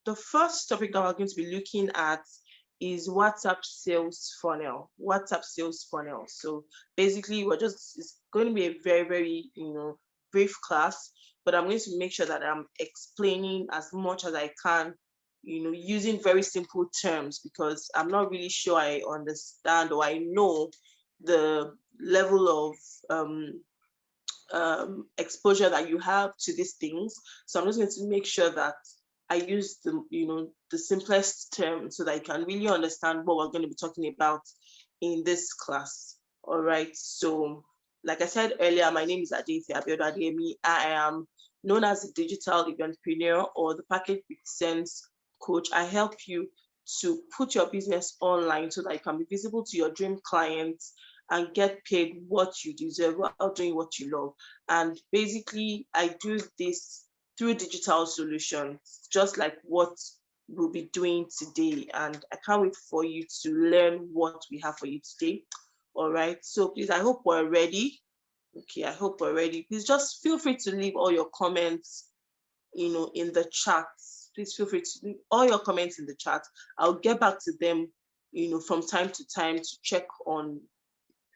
the first topic that we're going to be looking at is WhatsApp sales funnel. WhatsApp sales funnel. So basically, it's going to be a very, very, brief class, but I'm going to make sure that I'm explaining as much as I can, using very simple terms, because I'm not really sure I understand or I know the level of exposure that you have to these things. So I'm just going to make sure that I use the simplest term so that you can really understand what we're going to be talking about in this class. All right. So, like I said earlier, my name is Aditi Abiodun Adeyemi. I am known as a digital eventpreneur or the package with sense coach. I help you to put your business online so that you can be visible to your dream clients and get paid what you deserve while doing what you love. And basically, I do this through digital solutions, just like what we'll be doing today. And I can't wait for you to learn what we have for you today. All right. So please, I hope we're ready. Okay, I hope we're ready. Please just feel free to leave all your comments, in the chat. Please feel free to leave all your comments in the chat. I'll get back to them, from time to time to check on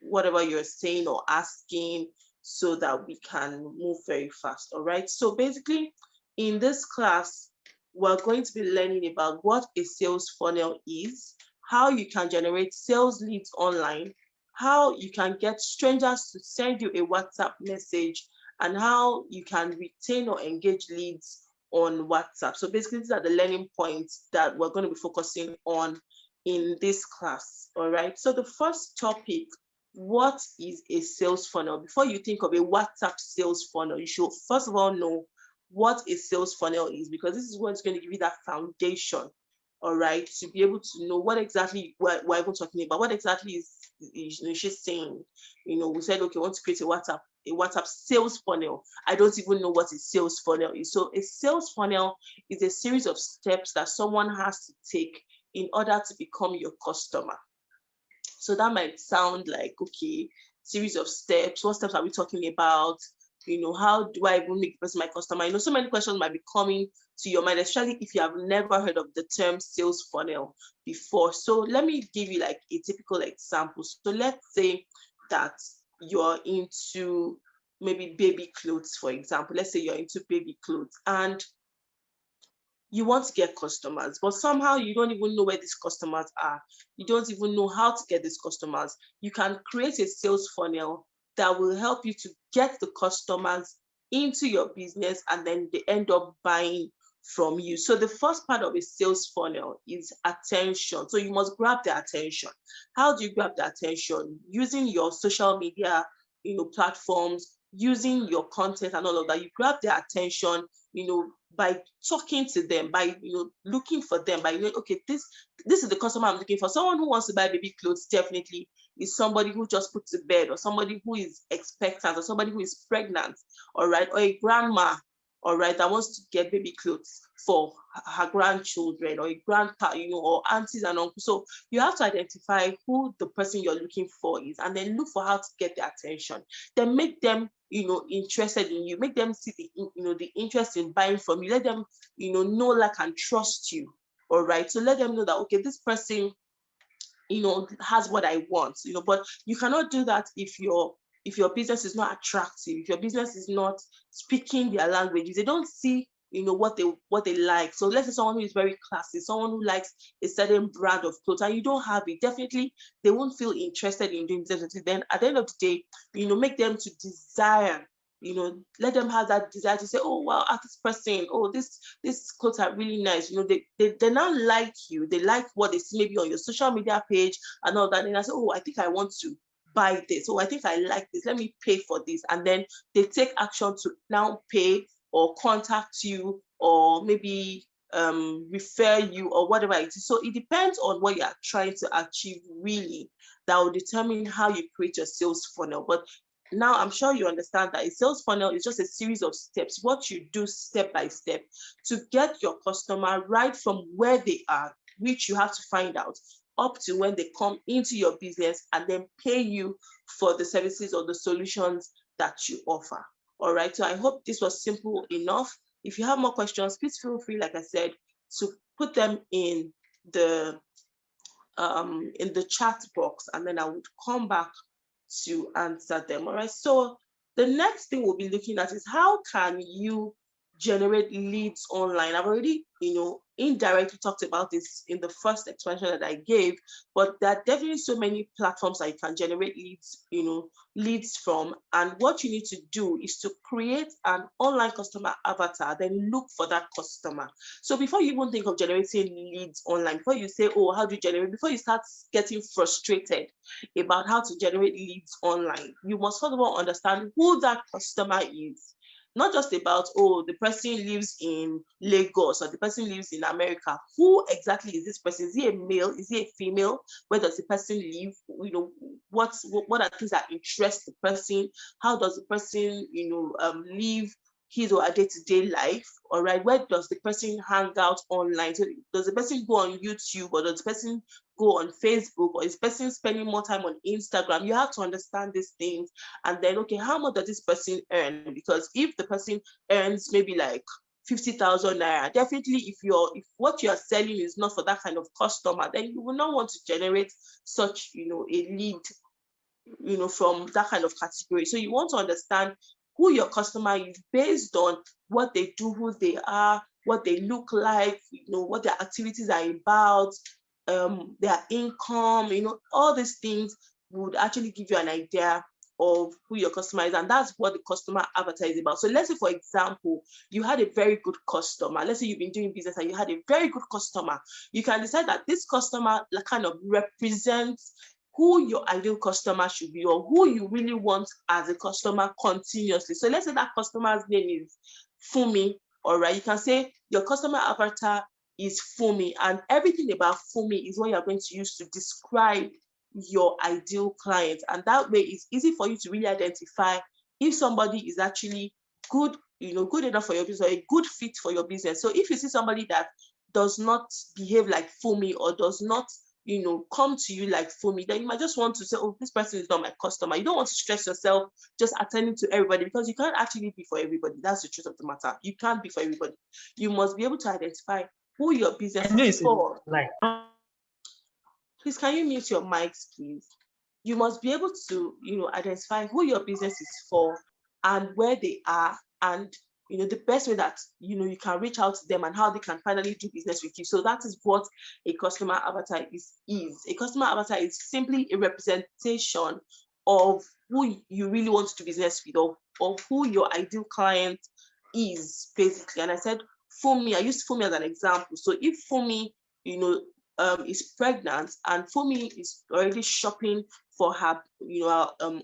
whatever you're saying or asking so that we can move very fast. All right. So basically, in this class, we're going to be learning about what a sales funnel is, how you can generate sales leads online, how you can get strangers to send you a WhatsApp message, and how you can retain or engage leads on WhatsApp. So basically, these are the learning points that we're going to be focusing on in this class. All right. So the first topic, what is a sales funnel? Before you think of a WhatsApp sales funnel, you should first of all know what a sales funnel is, because this is what's going to give you that foundation, all right, to be able to know what exactly we're even talking about. What exactly is she's saying? We said, okay, we want to create a WhatsApp sales funnel. I don't even know what a sales funnel is. So a sales funnel is a series of steps that someone has to take in order to become your customer. So that might sound like, okay, series of steps. What steps are we talking about? How do I even make the person my customer? So many questions might be coming to your mind, especially if you have never heard of the term sales funnel before. So let me give you like a typical example. So let's say that you're into maybe baby clothes, for example. Let's say you're into baby clothes and you want to get customers, but somehow you don't even know where these customers are. You don't even know how to get these customers. You can create a sales funnel that will help you to get the customers into your business, and then they end up buying from you. So the first part of a sales funnel is attention. So you must grab their attention. How do you grab their attention? Using your social media, platforms, using your content and all of that. You grab their attention, by talking to them, by looking for them, by okay, this is the customer I'm looking for. Someone who wants to buy baby clothes definitely is somebody who just put to bed, or somebody who is expectant, or somebody who is pregnant, all right, or a grandma, all right, that wants to get baby clothes for her grandchildren, or a grandpa, or aunties and uncles. So you have to identify who the person you're looking for is, and then look for how to get their attention. Then make them interested in you, make them see the interest in buying from you. Let them know, like, and trust you. All right. So let them know that, okay, this person has what I want, but you cannot do that if your business is not attractive, if your business is not speaking their language, if they don't see what they like. So let's say someone who is very classy, someone who likes a certain brand of clothes, and you don't have it, definitely they won't feel interested in doing business with you. Then at the end of the day, make them to desire, let them have that desire to say, oh wow, this person, oh, this clothes are really nice. They now like you, they like what they see maybe on your social media page and all that. And I say, oh, I think I want to buy this. Oh, I think I like this. Let me pay for this. And then they take action to now pay, or contact you, or maybe refer you, or whatever it is. So it depends on what you are trying to achieve, really. That will determine how you create your sales funnel. But now I'm sure you understand that a sales funnel is just a series of steps, what you do step by step to get your customer right from where they are, which you have to find out, up to when they come into your business and then pay you for the services or the solutions that you offer. All right. So I hope this was simple enough. If you have more questions, please feel free, like I said, to put them in the chat box, and then I would come back to answer them. All right. So the next thing we'll be looking at is how can you generate leads online. I've already, indirectly talked about this in the first explanation that I gave, but there are definitely so many platforms that you can generate leads from. And what you need to do is to create an online customer avatar, then look for that customer. So before you even think of generating leads online, before you say, oh, how do you generate, before you start getting frustrated about how to generate leads online, you must first of all understand who that customer is. Not just about, oh, the person lives in Lagos or the person lives in America. Who exactly is this person? Is he a male? Is he a female? Where does the person live? What are things that interest the person? How does the person, live his or her day-to-day life? All right. Where does the person hang out online? So does the person go on YouTube, or does the person go on Facebook, or is the person spending more time on Instagram? You have to understand these things. And then, okay, how much does this person earn? Because if the person earns maybe like 50,000 naira, definitely if what you're selling is not for that kind of customer, then you will not want to generate such, a lead, from that kind of category. So you want to understand who your customer is based on what they do, who they are, what they look like, what their activities are about, their income, all these things would actually give you an idea of who your customer is. And that's what the customer avatar is about. So let's say, for example, you had a very good customer. Let's say you've been doing business and you had a very good customer. You can decide that this customer kind of represents who your ideal customer should be, or who you really want as a customer continuously. So let's say that customer's name is Fumi. All right, you can say your customer avatar is Fumi, and everything about Fumi is what you're going to use to describe your ideal client. And that way it's easy for you to really identify if somebody is actually good, good enough for your business, or a good fit for your business. So if you see somebody that does not behave like Fumi, or does not come to you like Fumi, then you might just want to say, oh, this person is not my customer. You don't want to stress yourself just attending to everybody, because you can't actually be for everybody. That's the truth of the matter. You can't be for everybody. You must be able to identify who your business is for. Please, can you mute your mics, please? You must be able to, identify who your business is for and where they are, and the best way that you can reach out to them and how they can finally do business with you. So that is what a customer avatar is. A customer avatar is simply a representation of who you really want to do business with, of who your ideal client is, basically. And I said Fumi, I used Fumi as an example. So if Fumi, is pregnant and Fumi is already shopping for her,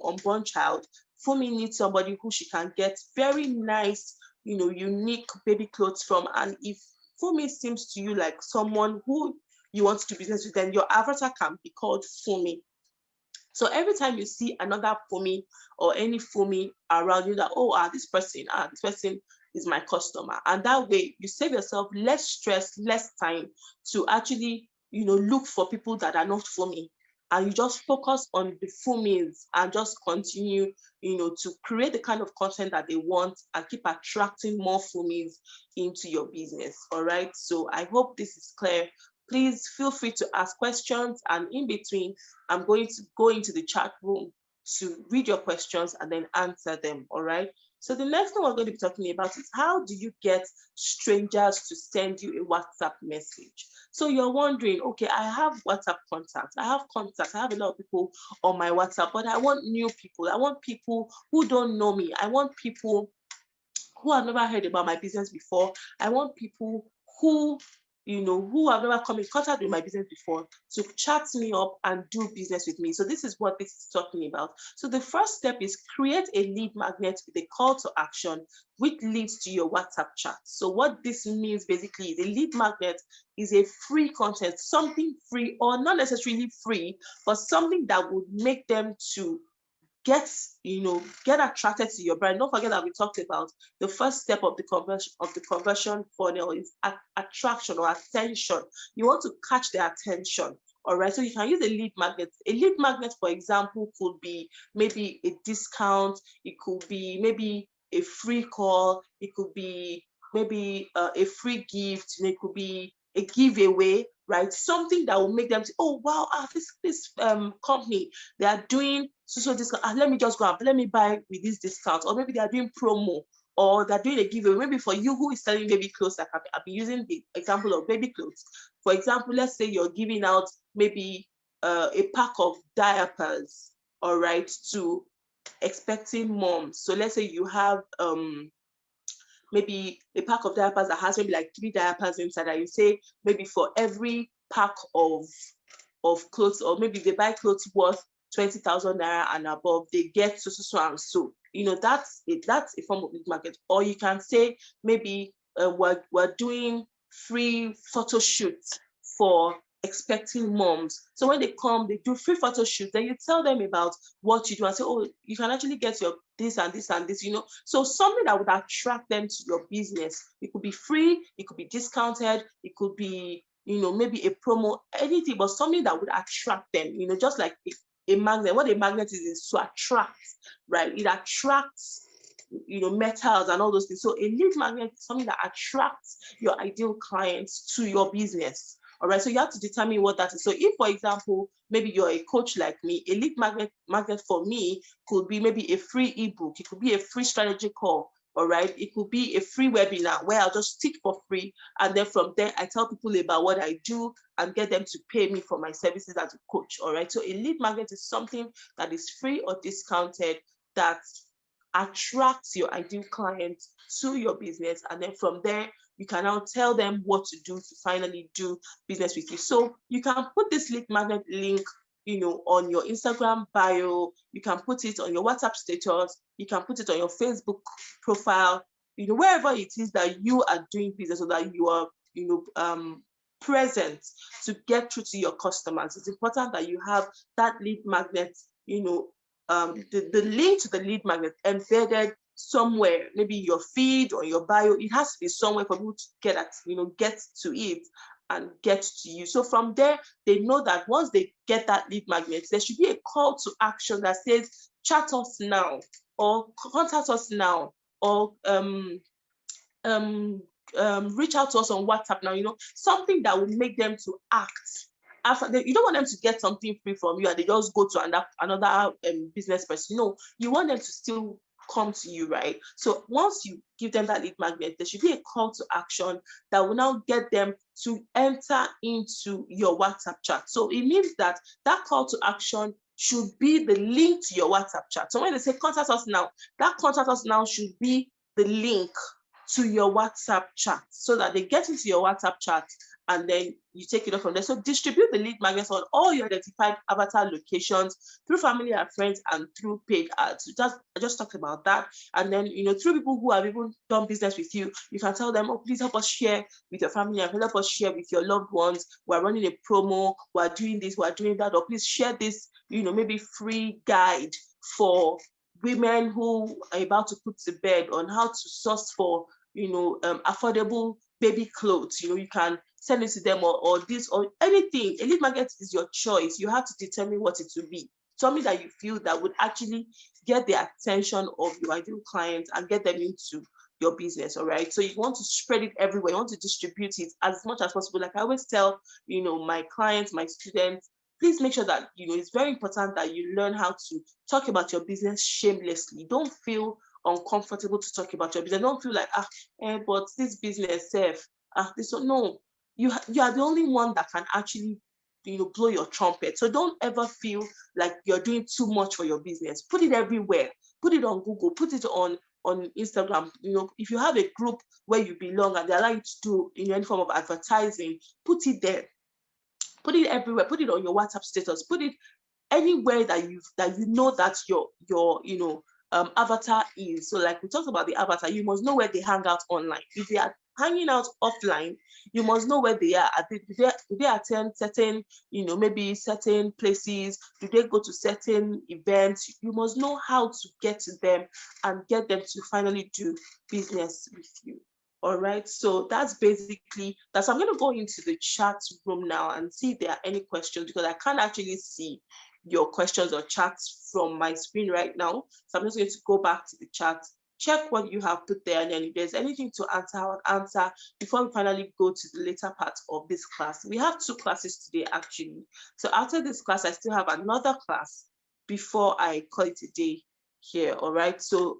unborn child, Fumi needs somebody who she can get very nice, unique baby clothes from. And if Fumi seems to you like someone who you want to do business with, then your avatar can be called Fumi. So every time you see another Fumi or any Fumi around you, that, oh, this person is my customer. And that way you save yourself less stress, less time to actually, look for people that are not Fumi. And you just focus on the Fumis and just continue, to create the kind of content that they want and keep attracting more Fumis into your business. All right. So I hope this is clear. Please feel free to ask questions, and in between, I'm going to go into the chat room to read your questions and then answer them. All right. So the next thing we're going to be talking about is how do you get strangers to send you a WhatsApp message? So you're wondering, okay, I have WhatsApp contacts. I have a lot of people on my WhatsApp, but I want new people. I want people who don't know me. I want people who have never heard about my business before. I want people who have never come in contact with my business before to chat me up and do business with me. So this is what this is talking about. So the first step is create a lead magnet with a call to action, which leads to your WhatsApp chat. So what this means basically is a lead magnet is a free content, something free, or not necessarily free, but something that would make them to get attracted to your brand. Don't forget that we talked about the first step of the conversion funnel is attraction or attention. You want to catch their attention. All right, so you can use a lead magnet. A lead magnet, for example, could be maybe a discount. It could be maybe a free call. It could be maybe a free gift, it could be a giveaway, right? Something that will make them say, oh wow, this company, they are doing so discount. Let me just go up, let me buy with this discount. Or maybe they are doing promo, or they're doing a giveaway. Maybe for you who is selling baby clothes, like I've been using the example of baby clothes. For example, let's say you're giving out maybe a pack of diapers, all right, to expecting moms. So let's say you have maybe a pack of diapers that has maybe like 3 diapers inside, and you say maybe for every pack of clothes, or maybe they buy clothes worth 20,000 naira and above, they get so and so. That's a form of lead market. Or you can say maybe we're doing free photo shoots for expecting moms. So when they come, they do free photo shoots. Then you tell them about what you do and say, oh, you can actually get your this and this and this, So something that would attract them to your business. It could be free, it could be discounted, it could be, maybe a promo, anything, but something that would attract them, just like a magnet. What a magnet is to attract, right? It attracts, metals and all those things. So a lead magnet is something that attracts your ideal clients to your business. All right, so you have to determine what that is. So if, for example, maybe you're a coach like me, a lead magnet for me could be maybe a free ebook. It could be a free strategy call. All right, it could be a free webinar where I'll just teach for free. And then from there, I tell people about what I do and get them to pay me for my services as a coach. All right, so a lead magnet is something that is free or discounted that attracts your ideal clients to your business. And then from there, you can now tell them what to do to finally do business with you. So you can put this lead magnet link, on your Instagram bio. You can put it on your WhatsApp status. You can put it on your Facebook profile, wherever it is that you are doing business, so that you are, present to get through to your customers. It's important that you have that lead magnet, the link to the lead magnet embedded somewhere, maybe your feed or your bio. It has to be somewhere for people to get to it and get to you. So from there, they know that once they get that lead magnet, there should be a call to action that says, chat us now, or contact us now, or reach out to us on WhatsApp now, something that will make them to act. You don't want them to get something free from you and they just go to another business person. No, you want them to still come to you, right? So once you give them that lead magnet, there should be a call to action that will now get them to enter into your WhatsApp chat. So it means that call to action should be the link to your WhatsApp chat. So when they say contact us now, that contact us now should be the link to your WhatsApp chat, so that they get into your WhatsApp chat and then you take it up from there. So distribute the lead magnets on all your identified avatar locations through family and friends and through paid ads. I just talked about that. And then, through people who have even done business with you, you can tell them, oh, please help us share with your family and help us share with your loved ones. We're running a promo, we're doing this, we're doing that, or please share this, maybe free guide for women who are about to put to bed on how to source for, affordable baby clothes. You can send it to them, or this, or anything. A lead magnet is your choice. You have to determine what it will be. Something that you feel that would actually get the attention of your ideal clients and get them into your business. All right. So you want to spread it everywhere. You want to distribute it as much as possible. Like I always tell, my clients, my students, please make sure that, it's very important that you learn how to talk about your business shamelessly. Don't feel uncomfortable to talk about your business. Don't feel like, but this business safe. This one. No, you are the only one that can actually, blow your trumpet. So don't ever feel like you're doing too much for your business. Put it everywhere. Put it on Google. Put it on Instagram. If you have a group where you belong and they allow you to do any form of advertising, put it there. Put it everywhere. Put it on your WhatsApp status. Put it anywhere that you know that your avatar is. So like we talked about the avatar, you must know where they hang out online. If they are hanging out offline, you must know where they are. Do they attend certain, maybe certain places? Do they go to certain events? You must know how to get to them and get them to finally do business with you. All right, so that's basically that. So I'm going to go into the chat room now and see if there are any questions, because I can't actually see your questions or chats from my screen right now. So I'm just going to go back to the chat check what you have put there, and then if there's anything to answer, I'll answer before we finally go to the later part of this class. We have 2 classes today, actually. So after this class, I still have another class before I call it a day here, all right? So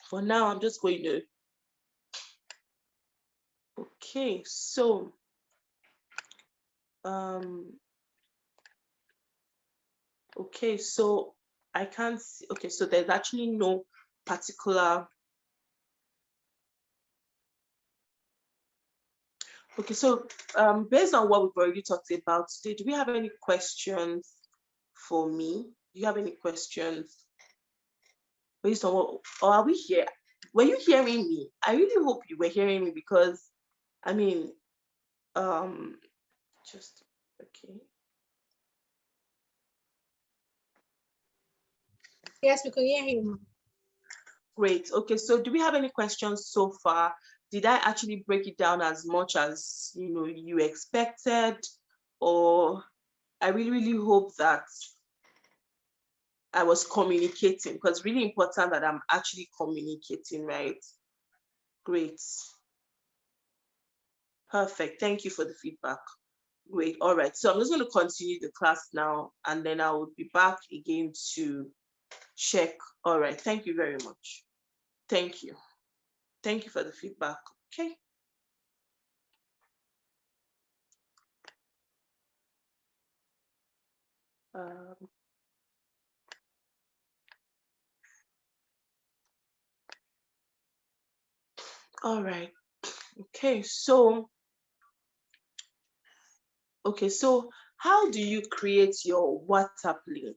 for now, I'm just going to, okay, so, okay, so I can't see, okay, so there's actually no particular, okay, so based on what we've already talked about today, do we have any questions for me? Do you have any questions based on what, or are we here? Were you hearing me? I really hope you were hearing me, because I mean, just, okay. Yes, we can hear him. Great. Okay, so do we have any questions so far? Did I actually break it down as much as you expected? Or I really hope that I was communicating, because it's really important that I'm actually communicating, right? Great. Perfect. Thank you for the feedback. Great. All right. So I'm just going to continue the class now, and then I will be back again to check. All right. Thank you very much. Thank you. Thank you for the feedback. Okay. All right. Okay. So how do you create your WhatsApp link?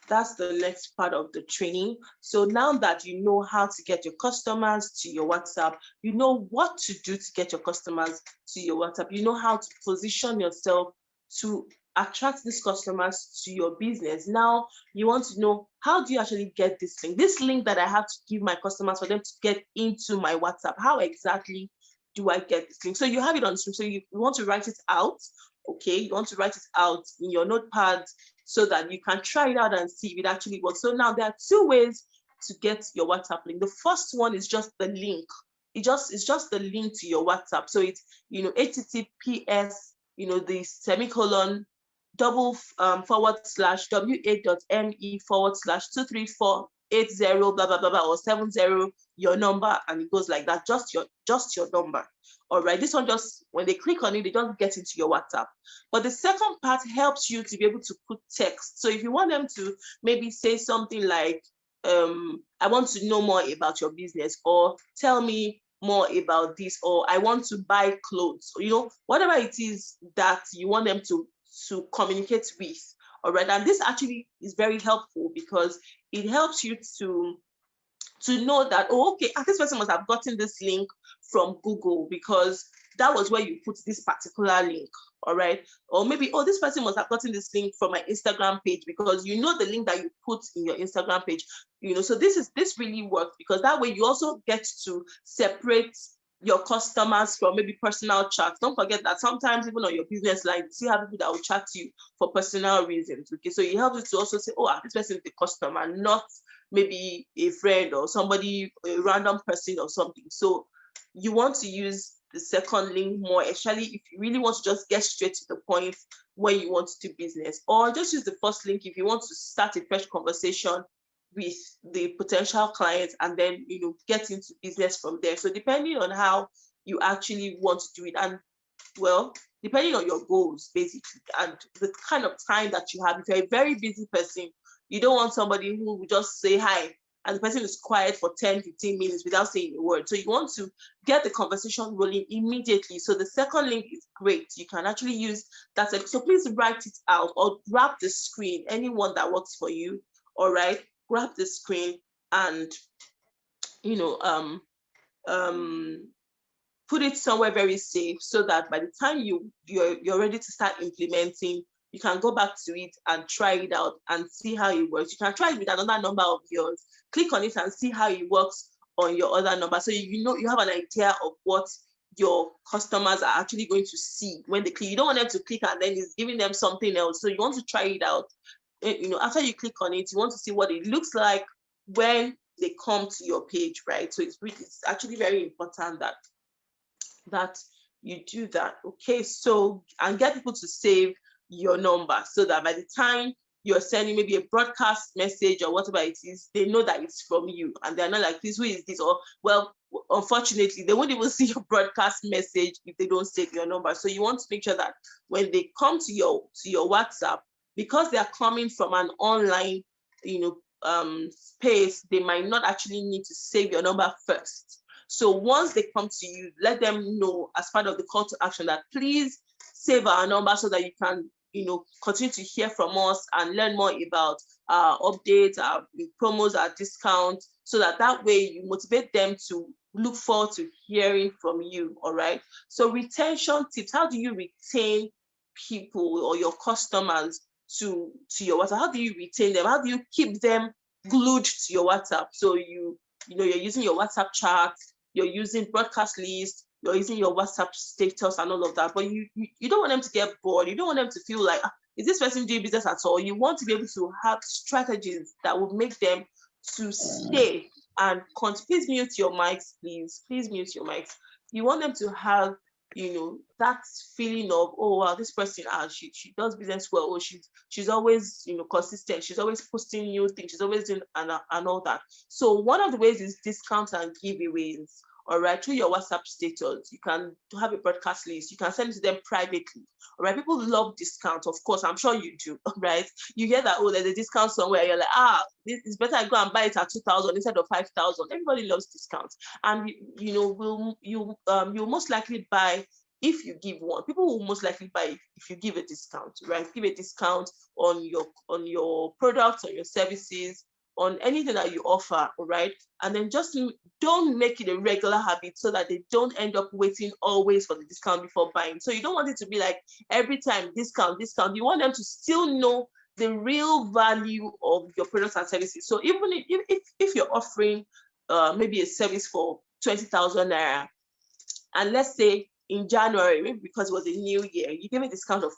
That's the next part of the training. So now that you know how to get your customers to your WhatsApp, you know what to do to get your customers to your WhatsApp, you know how to position yourself to attract these customers to your business. Now you want to know, how do you actually get this link? This link that I have to give my customers for them to get into my WhatsApp, how exactly do I get this link? So you have it on the screen, so you want to write it out. Okay, you want to write it out in your notepad so that you can try it out and see if it actually works. So now there are 2 ways to get your WhatsApp link. The first one is just the link. It's just the link to your WhatsApp. So it's HTTPS, the semicolon /wa.me/23480 blah blah blah blah, or 70 your number, and it goes like that. Just your number. All right, this one, just when they click on it, they don't get into your WhatsApp. But the second part helps you to be able to put text. So if you want them to maybe say something like, I want to know more about your business, or tell me more about this, or I want to buy clothes, or, whatever it is that you want them to communicate with. All right, and this actually is very helpful, because it helps you to know that, oh, okay, this person must have gotten this link from Google, because that was where you put this particular link. All right, or maybe, oh, this person must have gotten this link from my Instagram page, because the link that you put in your Instagram page. So this really works, because that way you also get to separate your customers from maybe personal chats. Don't forget that sometimes even on your business line, you still have people that will chat to you for personal reasons. Okay, so it helps you to also say, oh, this person is the customer, not maybe a friend or somebody, a random person or something. So you want to use the second link more, especially if you really want to just get straight to the point where you want to do business, or just use the first link if you want to start a fresh conversation with the potential client, and then get into business from there. So depending on how you actually want to do it, and well, depending on your goals basically, and the kind of time that you have. If you're a very busy person, you don't want somebody who will just say hi and the person is quiet for 10-15 minutes without saying a word. So you want to get the conversation rolling immediately. So the second link is great. You can actually use that. So please write it out, or grab the screen, anyone that works for you. All right, grab the screen and put it somewhere very safe, so that by the time you're ready to start implementing, you can go back to it and try it out and see how it works. You can try it with another number of yours, click on it and see how it works on your other number, so you have an idea of what your customers are actually going to see when they click. You don't want them to click and then it's giving them something else. So you want to try it out. After you click on it, you want to see what it looks like when they come to your page, right? So it's actually very important that you do that. Okay, so and get people to save your number so that by the time you're sending maybe a broadcast message or whatever it is, they know that it's from you, and they're not like, this, who is this? Or, well, unfortunately, they won't even see your broadcast message if they don't save your number. So you want to make sure that when they come to your WhatsApp, because they are coming from an online, space, they might not actually need to save your number first. So once they come to you, let them know as part of the call to action that please save our number so that you can, continue to hear from us and learn more about our updates, our promos, our discounts, so that way you motivate them to look forward to hearing from you. All right. So retention tips: how do you retain people or your customers to your WhatsApp? How do you retain them? How do you keep them glued to your WhatsApp? So you're using your WhatsApp chat, you're using broadcast list, you're using your WhatsApp status and all of that, but you don't want them to get bored. You don't want them to feel like, is this person doing business at all? You want to be able to have strategies that would make them to stay. And please mute your mics, please. Please mute your mics. You want them to have, that feeling of, oh wow, this person, she does business well, or she's always, consistent, she's always posting new things, she's always doing and all that. So one of the ways is discounts and giveaways. All right, through your WhatsApp status, you can have a broadcast list. You can send it to them privately. All right, people love discounts, of course. I'm sure you do, right? You hear that, oh, there's a discount somewhere. You're like, it's better I go and buy it at 2,000 instead of 5,000. Everybody loves discounts, and you'll most likely buy if you give one. People will most likely buy if you give a discount, right? Give a discount on your products or your services, on anything that you offer, all right? And then just don't make it a regular habit so that they don't end up waiting always for the discount before buying. So you don't want it to be like every time discount. You want them to still know the real value of your products and services. So even if you're offering maybe a service for 20,000 naira, and let's say in January, maybe because it was a new year, you give a discount of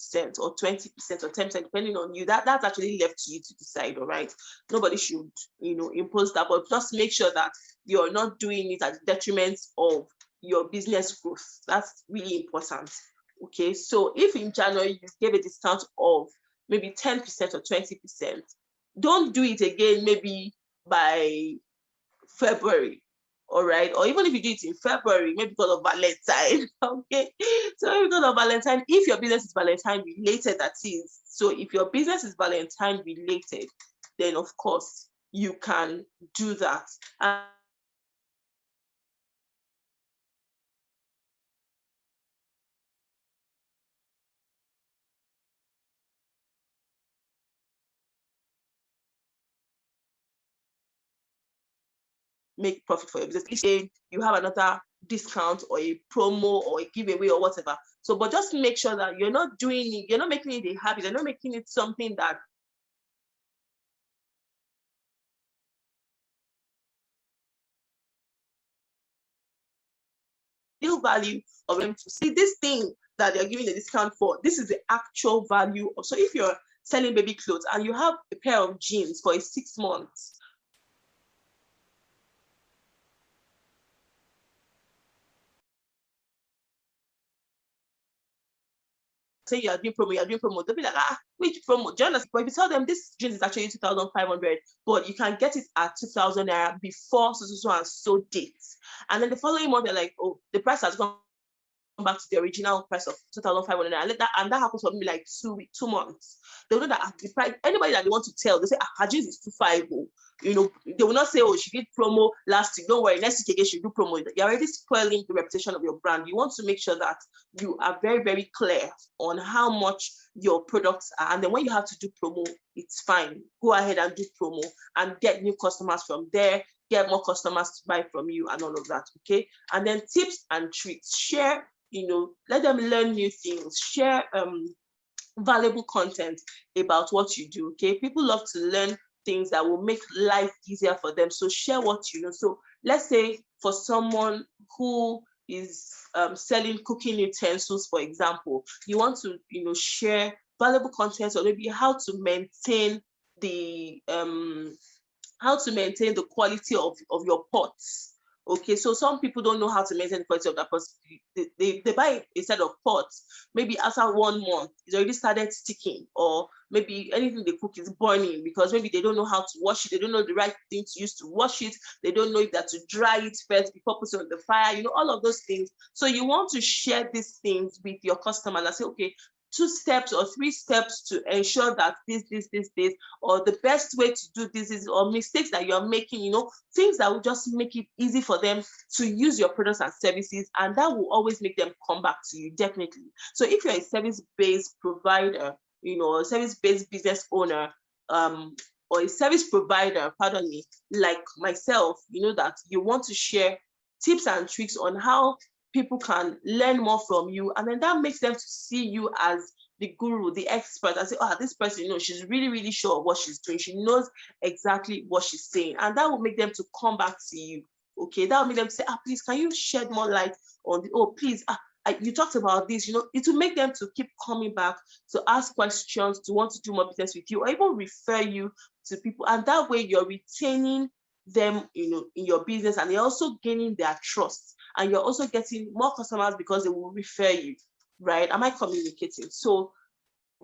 50% or 20% or 10%, depending on you. That's actually left to you to decide, all right? Nobody should, impose that, but just make sure that you're not doing it at the detriment of your business growth. That's really important, okay? So if in January you gave a discount of maybe 10% or 20%, don't do it again maybe by February. All right, or even if you do it in February, maybe because of Valentine, okay? So maybe because of Valentine, if your business is Valentine related, that is. So if your business is Valentine related, then of course you can do that. Make profit for your business. You have another discount or a promo or a giveaway or whatever. So, but just make sure that you're not doing it, you're not making it a habit, you're not making it something that real value of them to see this thing that they're giving a discount for. This is the actual value of. So if you're selling baby clothes and you have a pair of jeans for 6 months, say you're doing promo, they'll be like, which promo? Do you understand? But if you tell them this jeans is actually 2,500, but you can get it at 2,000 naira before so and so dates, and then the following month they're like, oh, the price has gone back to the original price of 2,500, and that happens for me like 2 months. They'll know that the price. Anybody that they want to tell, they say her jeans is 250. They will not say, oh, she did promo last week. Don't worry, next week again she do promo. You're already spoiling the reputation of your brand. You want to make sure that you are very, very clear on how much your products are, and then when you have to do promo, it's fine. Go ahead and do promo and get new customers from there. Get more customers to buy from you and all of that. Okay, and then tips and tricks. Share. Let them learn new things. Share valuable content about what you do. Okay, people love to learn things that will make life easier for them. So share what you know. So let's say for someone who is selling cooking utensils, for example, you want to share valuable content, or maybe how to maintain the how to maintain the quality of your pots. Okay, so some people don't know how to maintain the quality of that pot. They buy a set of pots. Maybe after 1 month, it's already started sticking, or maybe anything they cook is burning because maybe they don't know how to wash it. They don't know the right thing to use to wash it. They don't know if that to dry it first before putting it on the fire. You know, all of those things. So you want to share these things with your customer and say, okay, 2 steps or 3 steps to ensure that this, or the best way to do this is, or mistakes that you're making, you know, things that will just make it easy for them to use your products and services. And that will always make them come back to you, definitely. So if you're a service-based provider, you know, a service-based business owner, or a service provider, pardon me, like myself, you know, that you want to share tips and tricks on how people can learn more from you, and then that makes them to see you as the guru, the expert, and say, oh, this person, you know, she's really, really sure of what she's doing. She knows exactly what she's saying, and that will make them to come back to you. Okay, that will make them say, please, can you shed more light on the, oh, please, you talked about this, you know, it will make them to keep coming back, to ask questions, to want to do more business with you, or even refer you to people. And that way you're retaining them, you know, in your business, and you're also gaining their trust, and you're also getting more customers because they will refer you, right? Am I communicating? So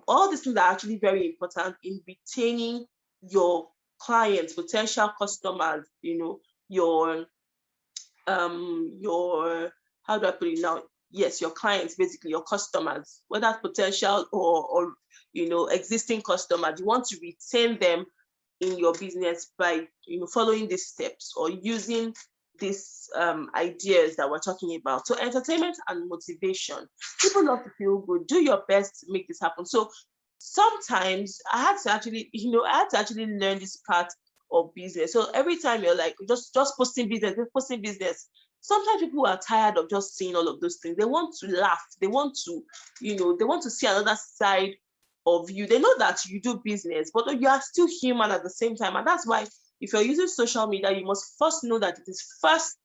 all these things are actually very important in retaining your clients, potential customers, you know, your how do I put it now? Yes, your clients, basically your customers, whether potential or you know, existing customers. You want to retain them in your business by, you know, following these steps or using these ideas that we're talking about. So entertainment and motivation. People love to feel good. Do your best to make this happen. So sometimes I had to actually learn this part of business. So every time you're like just posting business, sometimes people are tired of just seeing all of those things. They want to laugh. They want to, you know, they want to see another side of you. They know that you do business, but you are still human at the same time. And that's why if you're using social media, you must first know that it is first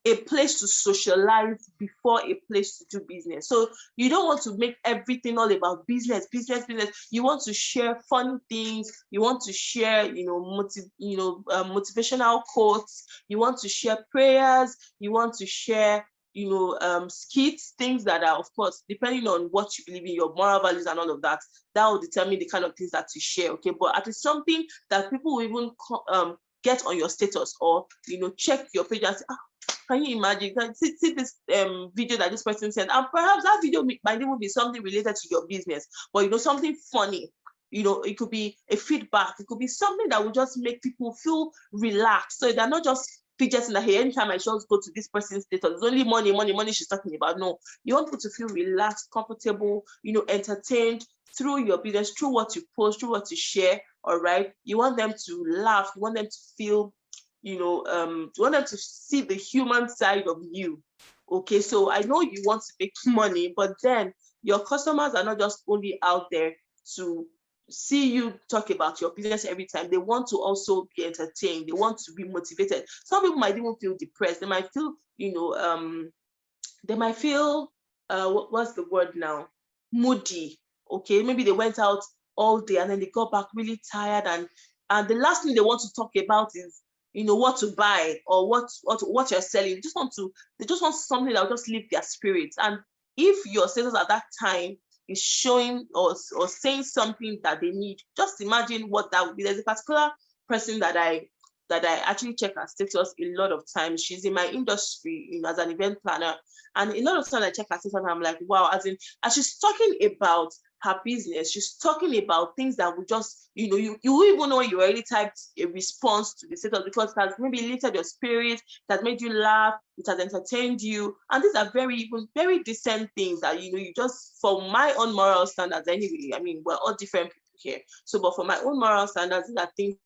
a place to socialize before a place to do business. So you don't want to make everything all about business. You want to share funny things. You want to share, you know, motivational quotes. You want to share prayers. You want to share, you know, skits, things that are, of course, depending on what you believe in, your moral values and all of that, that will determine the kind of things that you share, okay? But at least something that people will even get on your status, or, you know, check your page and say, can you imagine? See this video that this person said, and perhaps that video might even be something related to your business, but, you know, something funny. You know, it could be a feedback. It could be something that will just make people feel relaxed. So they're not just fidgeting that, hey, anytime I just go to this person's status, it's only money she's talking about. No, you want people to feel relaxed, comfortable, you know, entertained through your business, through what you post, through what you share. All right. You want them to laugh. You want them to feel, you know, you want them to see the human side of you. Okay, so I know you want to make money, but then your customers are not just only out there to see you talk about your business every time. They want to also be entertained. They want to be motivated. Some people might even feel depressed. They might feel, you know, they might feel, what's the word now? Moody. Okay, maybe they went out all day and then they got back really tired, and the last thing they want to talk about is, you know, what to buy or what you're selling. They just want something that will just lift their spirits. And if your status at that time is showing or saying something that they need, just imagine what that would be. There's a particular person that I actually check her status a lot of times. She's in my industry, you know, as an event planner. And a lot of times I check her status and I'm like, wow, as she's talking about her business, she's talking about things that will just, you know, you even know when you already typed a response to the status, because it has maybe lifted your spirit, it has made you laugh, it has entertained you. And these are very decent things that, you know, you just, for my own moral standards anyway, I mean, we're all different people here. So, but for my own moral standards, these are things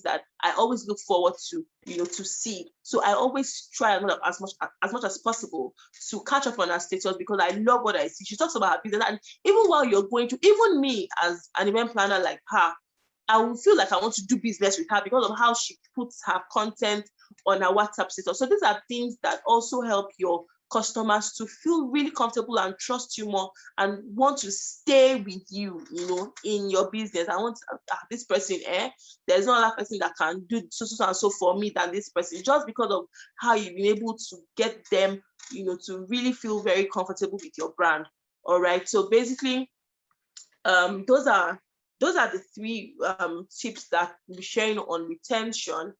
that I always look forward to, you know, to see. So I always try as much as possible to catch up on her status, because I love what I see. She talks about her business, and even while you're going to, even me as an event planner like her, I will feel like I want to do business with her because of how she puts her content on her WhatsApp status. So these are things that also help your customers to feel really comfortable and trust you more and want to stay with you, in your business. I want this person, there's no other person that can do so and so for me than this person, just because of how you've been able to get them, to really feel very comfortable with your brand. All right. So basically, those are the three tips that we're sharing on retention.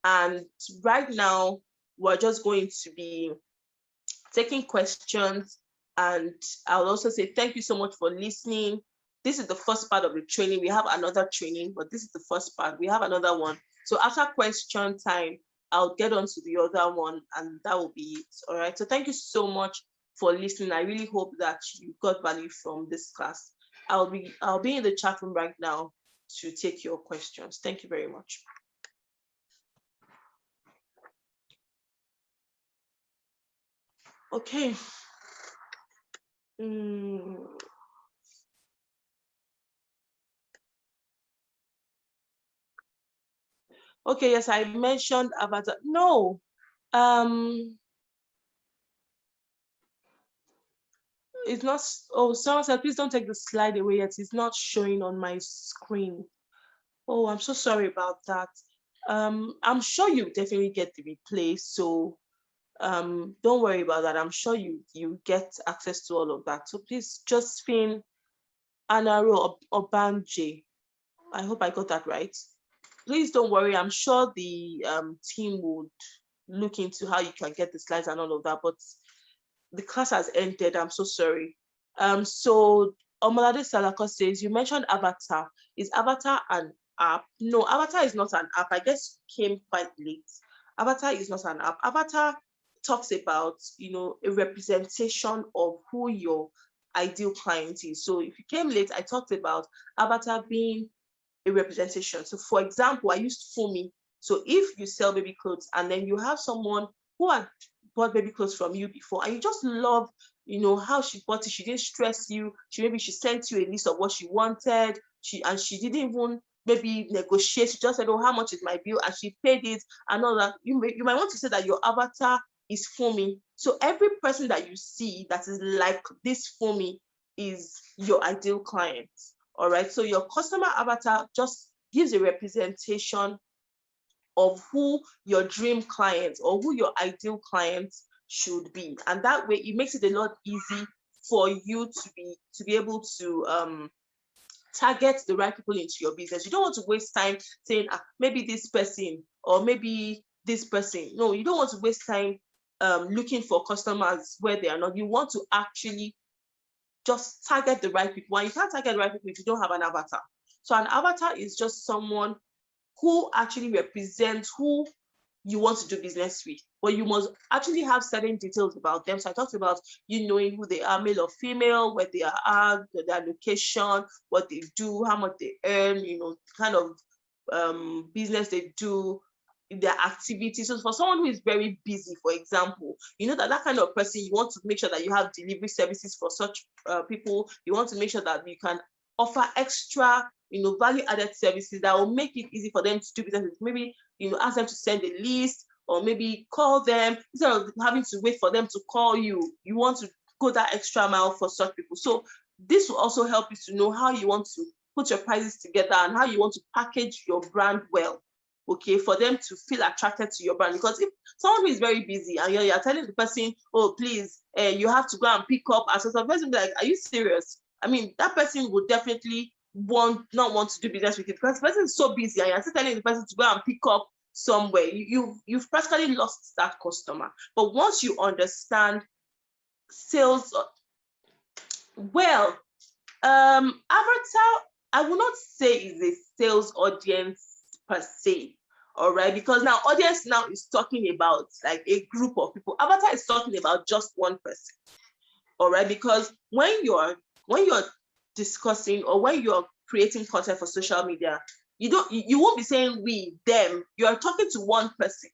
And right now, we're just going to be taking questions. And I'll also say thank you so much for listening. This is the first part of the training. We have another training, but this is the first part. We have another one. So after question time, I'll get on to the other one, and that will be it. All right. So thank you so much for listening. I really hope that you got value from this class. I'll be in the chat room right now to take your questions. Thank you very much. Okay. Okay, yes, I mentioned avatar. No. It's not. Oh, someone said, please don't take the slide away yet. It's not showing on my screen. Oh, I'm so sorry about that. I'm sure you definitely get the replay. So don't worry about that. I'm sure you get access to all of that. So please, Josephine Anaro Obanje, I hope I got that right. Please don't worry. I'm sure the team would look into how you can get the slides and all of that, but the class has ended. I'm so sorry. So Omalade Salako says, you mentioned Avatar. Is Avatar an app? No, Avatar is not an app. I guess came quite late. Avatar is not an app. Avatar talks about, a representation of who your ideal client is. So if you came late, I talked about Avatar being a representation. So for example, I used Fumi. So if you sell baby clothes and then you have someone who had bought baby clothes from you before and you just love, how she bought it, she didn't stress you, maybe she sent you a list of what she wanted, she didn't even maybe negotiate, she just said, oh, how much is my bill, and she paid it and all that. You might want to say that your avatar is Fumi. So every person that you see that is like this Fumi is your ideal client. All right, so your customer avatar just gives a representation of who your dream client or who your ideal client should be, and that way it makes it a lot easy for you to be able to target the right people into your business. You don't want to waste time saying maybe this person or maybe this person. No, you don't want to waste time looking for customers where they are not. You want to actually just target the right people. And you can't target the right people if you don't have an avatar. So an avatar is just someone who actually represents who you want to do business with, but you must actually have certain details about them. So I talked about you knowing who they are, male or female, where they are, their location, what they do, how much they earn, kind of business they do, their activities. So for someone who is very busy, for example, that kind of person, you want to make sure that you have delivery services for such people. You want to make sure that you can offer extra, value added services that will make it easy for them to do business. Maybe, ask them to send a list or maybe call them instead of having to wait for them to call you. You want to go that extra mile for such people. So this will also help you to know how you want to put your prices together and how you want to package your brand well. Okay, for them to feel attracted to your brand. Because if someone who is very busy and you're telling the person, oh, please, you have to go and pick up, and so the person will be like, are you serious? I mean, that person would definitely not want to do business with you because the person is so busy and you're still telling the person to go and pick up somewhere. You've practically lost that customer. But once you understand sales, well, avatar, I will not say is a sales audience per se. All right, because now audience now is talking about like a group of people. Avatar is talking about just one person. All right, because when you're discussing or when you're creating content for social media, you won't be saying we, them. You are talking to one person.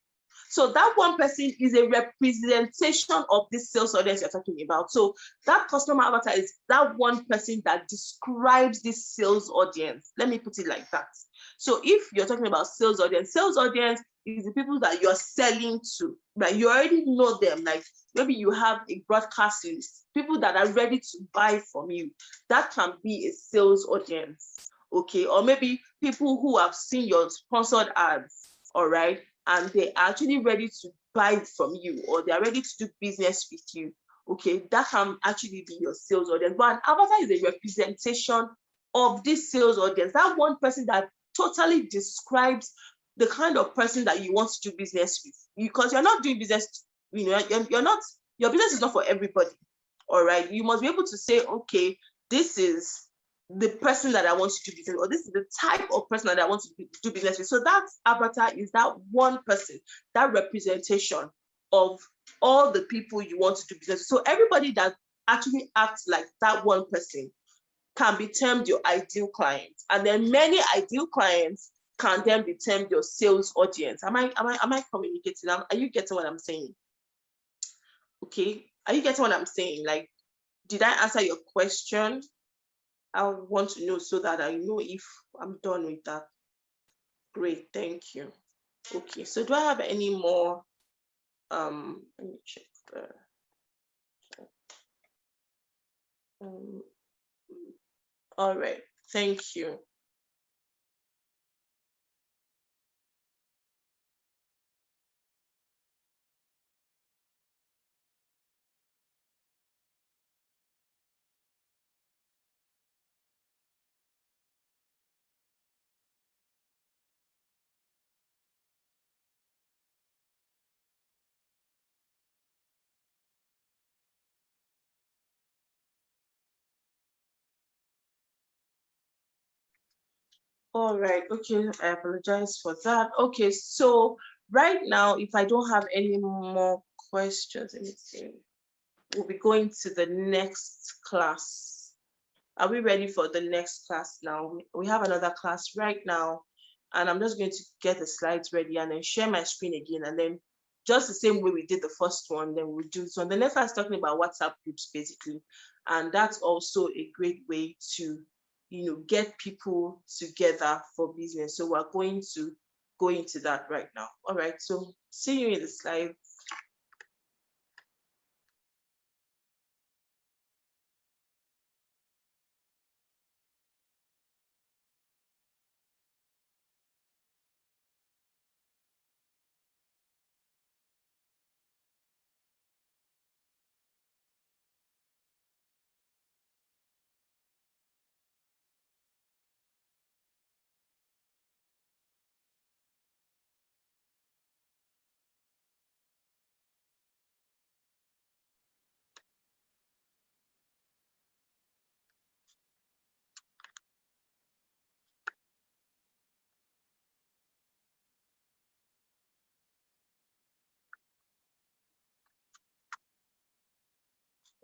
So that one person is a representation of this sales audience you're talking about. So that customer avatar is that one person that describes this sales audience. Let me put it like that. So if you're talking about sales audience is the people that you're selling to, right? You already know them. Like maybe you have a broadcast list, people that are ready to buy from you. That can be a sales audience, okay? Or maybe people who have seen your sponsored ads, all right? And they're actually ready to buy from you, or they're ready to do business with you, okay? That can actually be your sales audience. But an avatar is a representation of this sales audience, that one person that totally describes the kind of person that you want to do business with, because you're not doing business, you're not, your business is not for everybody, all right? You must be able to say, okay, this is the person that I want to do business, or this is the type of person that I want to do business with. So that avatar is that one person, that representation of all the people you want to do business with. So everybody that actually acts like that one person can be termed your ideal client. And then many ideal clients can then be termed your sales audience. Am I communicating? Are you getting what I'm saying? Okay. Are you getting what I'm saying? Like, did I answer your question? I want to know so that I know if I'm done with that. Great, thank you. Okay, so do I have any more? Let me check. All right, thank you. All right, okay, I apologize for that. Okay, so right now, if I don't have any more questions, let me see. We'll be going to the next class. Are we ready for the next class now? We have another class right now, and I'm just going to get the slides ready and then share my screen again, and then just the same way we did the first one, then we'll do so. The next class is talking about WhatsApp groups, basically, and that's also a great way to, get people together for business. So we're going to go into that right now. All right, so see you in the slide.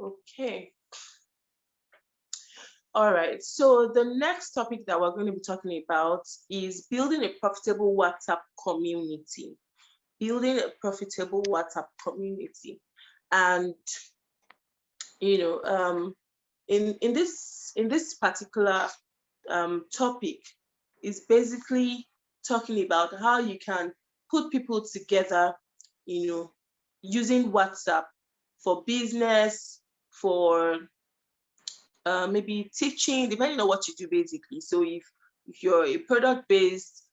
Okay. All right, so the next topic that we're going to be talking about is building a profitable WhatsApp community. Building a profitable WhatsApp community. And, in this particular topic is basically talking about how you can put people together, using WhatsApp for business, for maybe teaching, depending on what you do, basically. So if you're a product-based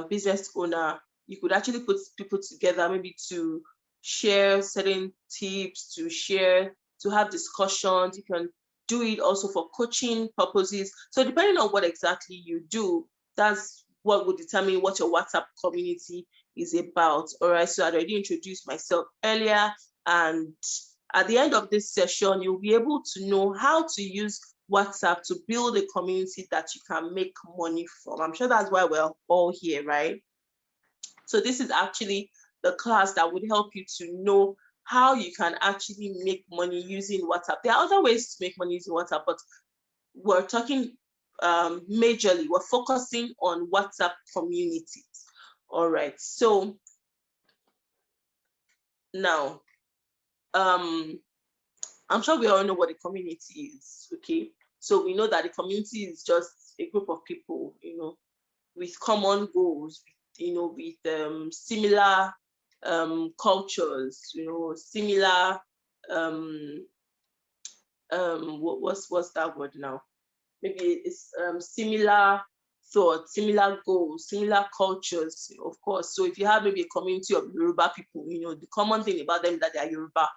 business owner, you could actually put people together, maybe to share certain tips, to have discussions. You can do it also for coaching purposes. So depending on what exactly you do, that's what will determine what your WhatsApp community is about. All right, so I already introduced myself earlier, and at the end of this session, you'll be able to know how to use WhatsApp to build a community that you can make money from. I'm sure that's why we're all here, right? So this is actually the class that would help you to know how you can actually make money using WhatsApp. There are other ways to make money using WhatsApp, but we're talking majorly, we're focusing on WhatsApp communities. All right, so Now, I'm sure we all know what the community is, okay? So we know that the community is just a group of people, with common goals, with similar cultures, similar what's that word now? Maybe it's similar thoughts, similar goals, similar cultures, of course. So if you have maybe a community of Yoruba people, the common thing about them is that they are Yoruba.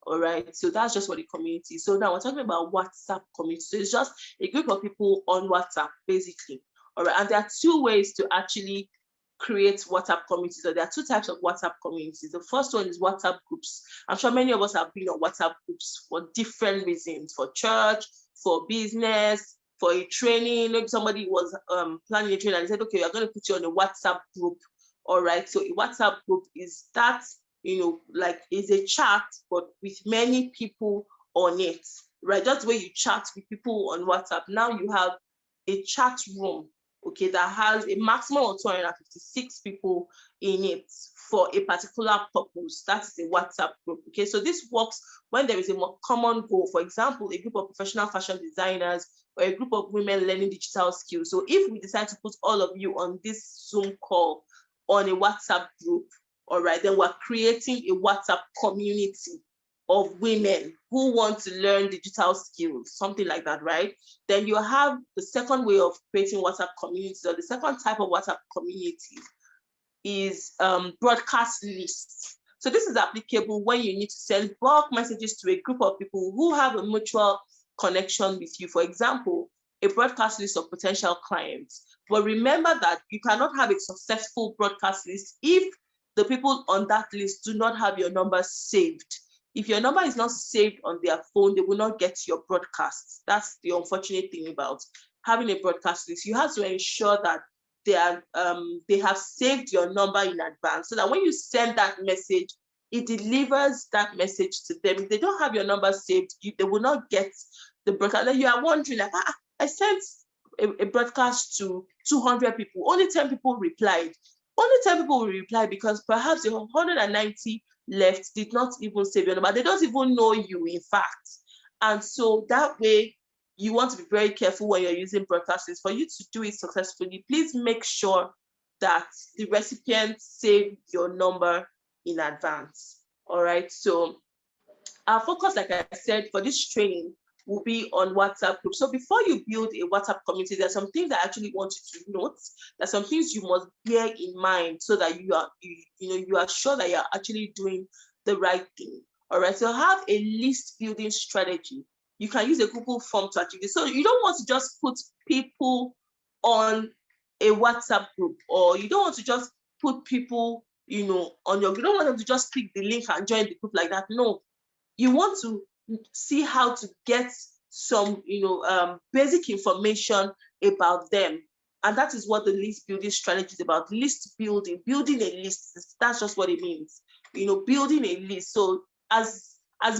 All right, so that's just what the community is. So now we're talking about WhatsApp community. So it's just a group of people on WhatsApp, basically. All right, and there are two ways to actually create WhatsApp communities. So there are two types of WhatsApp communities. The first one is WhatsApp groups. I'm sure many of us have been on WhatsApp groups for different reasons, for church, for business, for a training. Maybe somebody was planning a training and they said, okay, we're going to put you on a WhatsApp group. All right, so a WhatsApp group is that, like is a chat, but with many people on it, right? Just the way you chat with people on WhatsApp. Now you have a chat room, okay, that has a maximum of 256 people in it for a particular purpose. That's a WhatsApp group, okay? So this works when there is a more common goal. For example, a group of professional fashion designers or a group of women learning digital skills. So if we decide to put all of you on this Zoom call on a WhatsApp group, all right, then we're creating a WhatsApp community of women who want to learn digital skills, something like that, right? Then you have the second way of creating WhatsApp communities, or the second type of WhatsApp community is broadcast lists. So this is applicable when you need to send bulk messages to a group of people who have a mutual connection with you. For example, a broadcast list of potential clients. But remember that you cannot have a successful broadcast list if the people on that list do not have your number saved. If your number is not saved on their phone, they will not get your broadcasts. That's the unfortunate thing about having a broadcast list. You have to ensure that they have saved your number in advance so that when you send that message, it delivers that message to them. If they don't have your number saved, they will not get the broadcast. Then you are wondering, like, I sent a broadcast to 200 people, only 10 people replied. Only 10 people will reply because perhaps the 190 left did not even save your number. They don't even know you, in fact. And so that way, you want to be very careful when you're using broadcasts. For you to do it successfully, please make sure that the recipient saved your number in advance. All right. So our focus, like I said, for this training will be on WhatsApp group. So before you build a WhatsApp community, there's some things I actually want you to note. There's some things you must bear in mind so that you are sure that you're actually doing the right thing. All right. So have a list building strategy. You can use a Google form to achieve this. So you don't want to just put people on a WhatsApp group, or you don't want to just put people, on your, you don't want them to just click the link and join the group like that. No, you want to see how to get some, basic information about them. And that is what the list building strategy is about. List building a list. That's just what it means. Building a list. So as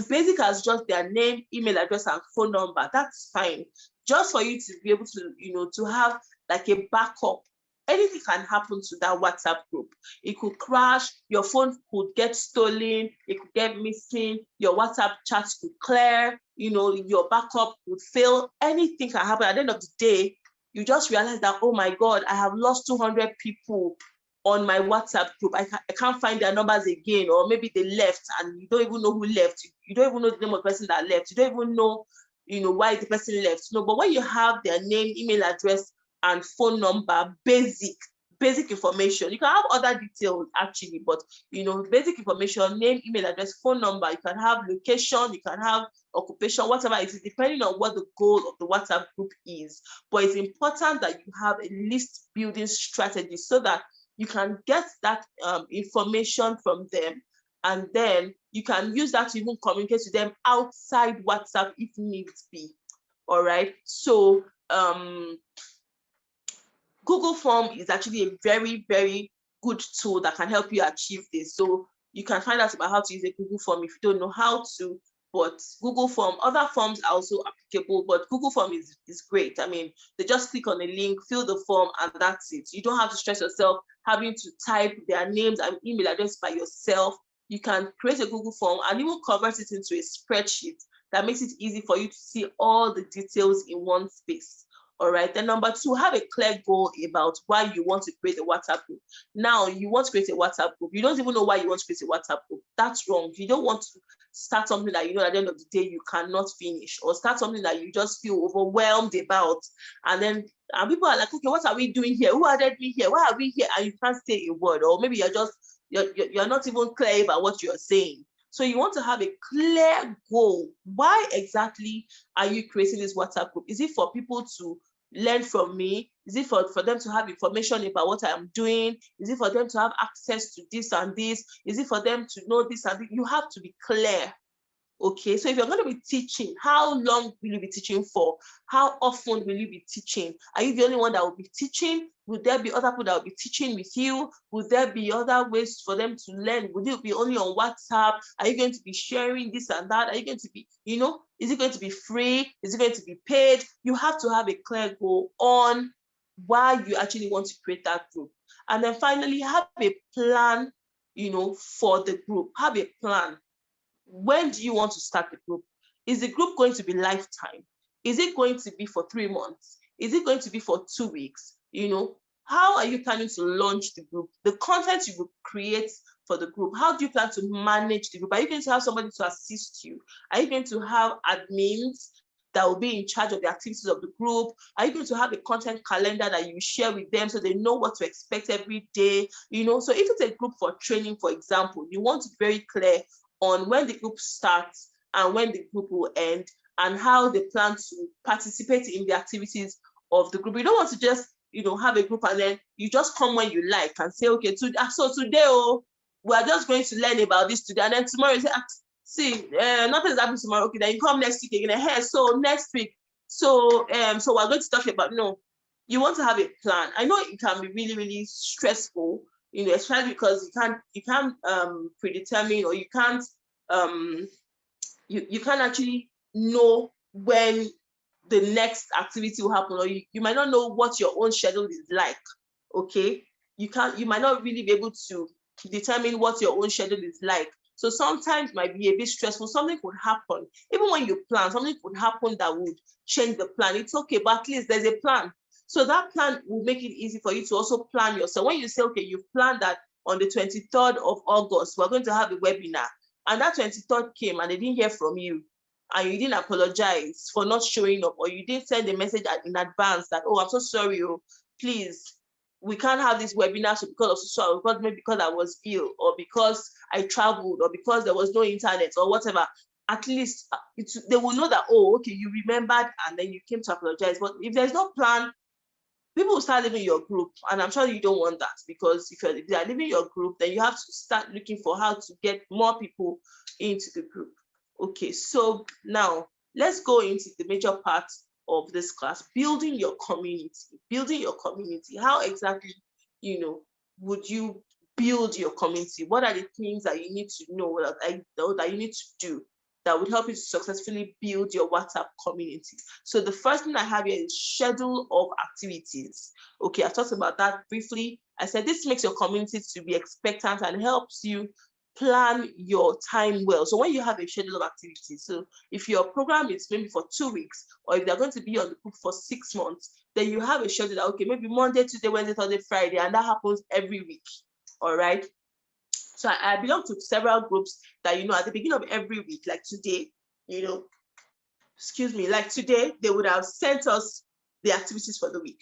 basic as just their name, email address, and phone number, that's fine. Just for you to be able to, to have like a backup. Anything can happen to that WhatsApp group. It could crash, your phone could get stolen, it could get missing, your WhatsApp chats could clear, your backup would fail. Anything can happen. At the end of the day, you just realize that, oh my God, I have lost 200 people on my WhatsApp group. I can't find their numbers again, or maybe they left and you don't even know who left. You don't even know the name of the person that left. You don't even know, why the person left. But when you have their name, email address, and phone number, basic information. You can have other details actually, but basic information, name, email address, phone number. You can have location, you can have occupation, whatever it is, depending on what the goal of the WhatsApp group is. But it's important that you have a list building strategy so that you can get that information from them, and then you can use that to even communicate to them outside WhatsApp if needs be. All right. So Google Form is actually a very, very good tool that can help you achieve this. So you can find out about how to use a Google Form if you don't know how to, but Google Form, other forms are also applicable, but Google Form is great. I mean, they just click on a link, fill the form, and that's it. You don't have to stress yourself having to type their names and email address by yourself you can create a Google form and even convert it into a spreadsheet that makes it easy for you to see all the details in one space. All right. Then number 2, have a clear goal about why you want to create a WhatsApp group. Now, you want to create a WhatsApp group. You don't even know why you want to create a WhatsApp group. That's wrong. You don't want to start something that you know at the end of the day you cannot finish, or start something that you just feel overwhelmed about. And people are like, okay, what are we doing here? Who added me here? Why are we here? And you can't say a word, or maybe you're not even clear about what you're saying. So you want to have a clear goal. Why exactly are you creating this WhatsApp group? Is it for people to learn from me? Is it for them to have information about what I am doing? Is it for them to have access to this and this? Is it for them to know this and this? You have to be clear. Okay, so if you're going to be teaching, how long will you be teaching for? How often will you be teaching? Are you the only one that will be teaching? Will there be other people that will be teaching with you? Will there be other ways for them to learn? Will it be only on WhatsApp? Are you going to be sharing this and that? Are you going to be, is it going to be free? Is it going to be paid? You have to have a clear goal on why you actually want to create that group. And then finally, have a plan, for the group. Have a plan. When do you want to start the group? Is the group going to be lifetime? Is it going to be for 3 months? Is it going to be for 2 weeks? How are you planning to launch the group? The content you will create for the group, how do you plan to manage the group? Are you going to have somebody to assist you? Are you going to have admins that will be in charge of the activities of the group? Are you going to have a content calendar that you share with them so they know what to expect every day? So if it's a group for training, for example, you want to be very clear on when the group starts and when the group will end, and how they plan to participate in the activities of the group. You don't want to just, have a group and then you just come when you like and say, okay, so today, we are just going to learn about this today. And then tomorrow you say, nothing is happening tomorrow. Okay, then you come next week again. Hey, so next week, so we're going to talk about, no, you want to have a plan. I know it can be really, really stressful, especially because you can't predetermine, or you can't you can't actually know when the next activity will happen, or you might not know what your own schedule is like. Okay, you might not really be able to determine what your own schedule is like. So sometimes it might be a bit stressful. Something could happen. Even when you plan, something could happen that would change the plan. It's okay, but at least there's a plan. So that plan will make it easy for you to also plan yourself. When you say, okay, you've planned that on the 23rd of August, we're going to have a webinar, and that 23rd came and they didn't hear from you, and you didn't apologize for not showing up, or you didn't send a message in advance that, oh, I'm so sorry, please, we can't have this webinar maybe because I was ill, or because I traveled, or because there was no internet, or whatever. At least they will know that, oh, okay, you remembered and then you came to apologize. But if there's no plan, people will start leaving your group, and I'm sure you don't want that, because if they are leaving your group, then you have to start looking for how to get more people into the group. Okay, so now let's go into the major part of this class: building your community. Building your community. How exactly, would you build your community? What are the things that you need to know, that you need to do, that would help you to successfully build your WhatsApp community? So the first thing I have here is schedule of activities. Okay, I talked about that briefly. I said this makes your community to be expectant and helps you plan your time well. So when you have a schedule of activities, so if your program is maybe for 2 weeks, or if they're going to be on the group for 6 months, then you have a schedule that, okay, maybe Monday, Tuesday, Wednesday, Thursday, Friday, and that happens every week. All right. So I belong to several groups that, at the beginning of every week, like today, like today, they would have sent us the activities for the week.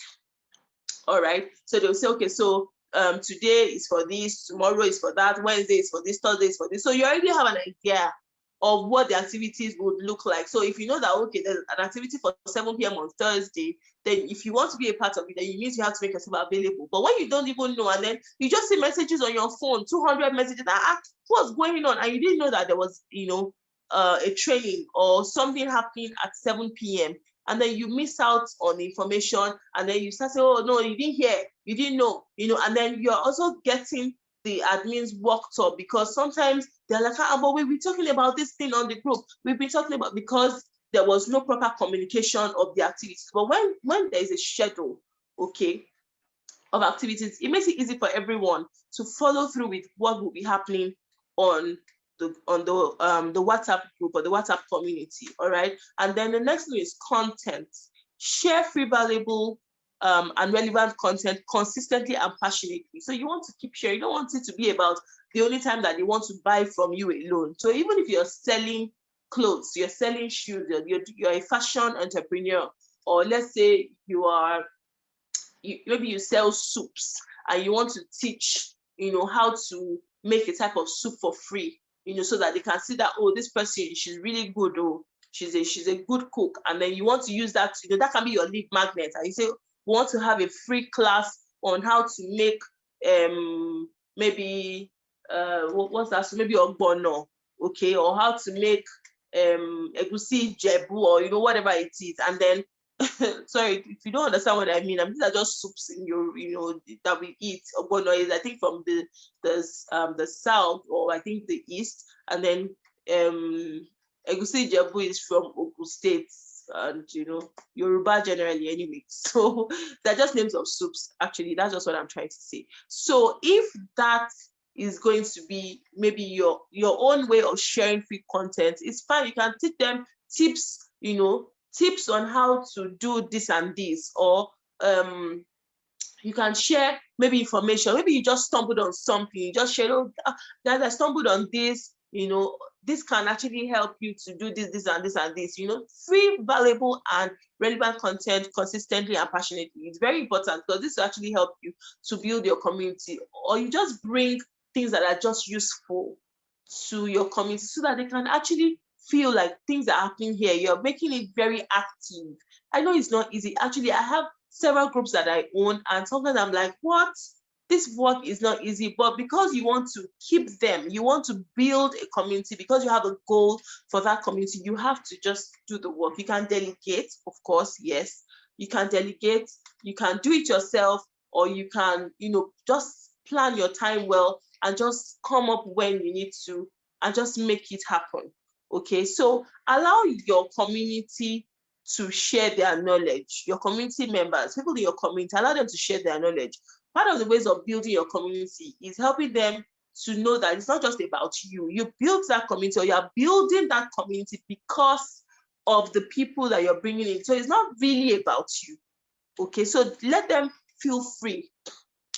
All right. So they'll say, okay, so today is for this, tomorrow is for that, Wednesday is for this, Thursday is for this. So you already have an idea of what the activities would look like. So if you know that, okay, there's an activity for 7 p.m. on Thursday, then if you want to be a part of it, then you need to have to make yourself available. But when you don't even know, and then you just see messages on your phone, 200 messages, what's going on? And you didn't know that there was, a training or something happening at 7 p.m. And then you miss out on the information, and then you start saying, oh, no, you didn't hear, you didn't know, and then you're also getting the admins worked up, because sometimes they're like, but we've been talking about this thing on the group. We've been talking about, because there was no proper communication of the activities. But when there is a schedule, okay, of activities, it makes it easy for everyone to follow through with what will be happening on the WhatsApp group or the WhatsApp community. All right. And then the next one is content. Share free, valuable, and relevant content consistently and passionately. So you want to keep sharing. You don't want it to be about the only time that they want to buy from you alone. So even if you're selling clothes, you're selling shoes, you're a fashion entrepreneur, or let's say maybe you sell soups and you want to teach, how to make a type of soup for free, so that they can see that, oh, this person, she's really good, oh, she's a good cook. And then you want to use that, that can be your lead magnet. And you say, we want to have a free class on how to make maybe what's that? So maybe ogbono, okay, or how to make egusi jebu, or whatever it is. And then sorry if you don't understand what I mean. These are just soups in your, that we eat. Ogbono is, I think, from the south, or I think the east, and then egusi jebu is from Ogun State, and Yoruba generally anyway. So they're just names of soups. Actually, that's just what I'm trying to say. So if that is going to be maybe your own way of sharing free content, it's fine. You can teach them tips, tips on how to do this and this, or you can share maybe information. Maybe you just stumbled on something, you just share, oh, guys, I stumbled on this, this can actually help you to do this and this and this. Free, valuable, and relevant content consistently and passionately. It's very important, because this will actually help you to build your community. Or you just bring things that are just useful to your community, so that they can actually feel like things are happening here. You're making it very active. I know it's not easy. Actually, I have several groups that I own, and sometimes I'm like, what? This work is not easy. But because you want to keep them, you want to build a community, because you have a goal for that community, you have to just do the work. You can delegate, of course, yes. You can delegate, you can do it yourself, or you can, just plan your time well and just come up when you need to and just make it happen. Okay, so allow your community to share their knowledge. Your community members, people in your community, allow them to share their knowledge. Part of the ways of building your community is helping them to know that it's not just about you. You built that community, or you're building that community because of the people that you're bringing in. So it's not really about you. Okay, so let them feel free.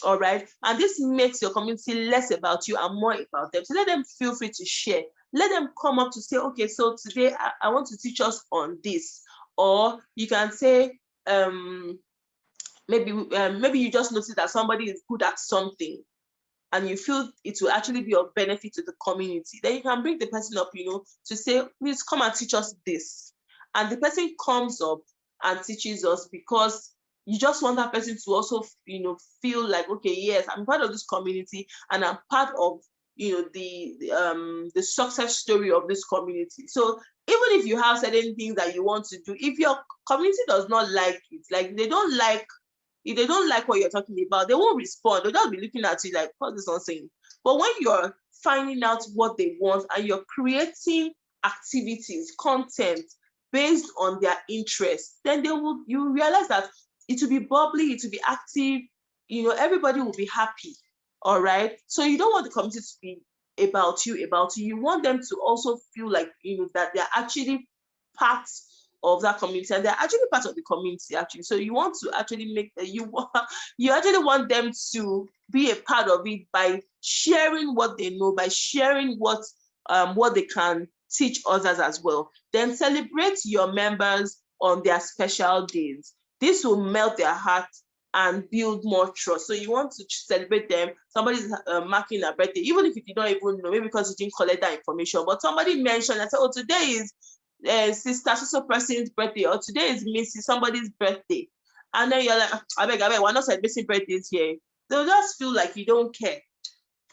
All right, and this makes your community less about you and more about them. So let them feel free to share. Let them come up to say, okay, so today I want to teach us on this. Or you can say, maybe you just notice that somebody is good at something, and you feel it will actually be of benefit to the community. Then you can bring the person up, to say, please come and teach us this. And the person comes up and teaches us, because you just want that person to also, feel like, okay, yes, I'm part of this community, and I'm part of, the success story of this community. So even if you have certain things that you want to do, if your community does not like it, like if they don't like what you're talking about, they won't respond. They'll just be looking at you like, what's this one saying? But when you're finding out what they want and you're creating activities, content based on their interests, then you realize that it will be bubbly, it will be active, everybody will be happy. All right. So you don't want the community to be about you. You want them to also feel like, that they're actually part of that community, and they're actually part of the community, actually. So you want to actually make you actually want them to be a part of it by sharing what they know, by sharing what they can teach others as well. Then celebrate your members on their special days. This will melt their hearts and build more trust. So you want to celebrate them. Somebody's marking their birthday, even if you don't even know, maybe because you didn't collect that information, but somebody mentioned and said, oh, today is sister so person's birthday, or today is Missy somebody's birthday. And then you're like, I beg, we're not celebrating birthdays here. They'll just feel like you don't care.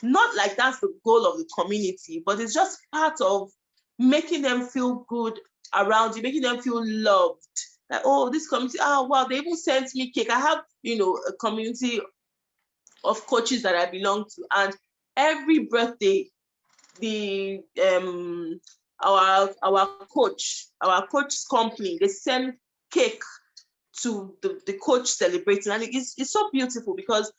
Not like that's the goal of the community, but it's just part of making them feel good around you, making them feel loved. Like, oh, this community, wow, they even sent me cake. I have, a community of coaches that I belong to, and every birthday, the our coach's company, they send cake to the coach celebrating, and it's so beautiful, because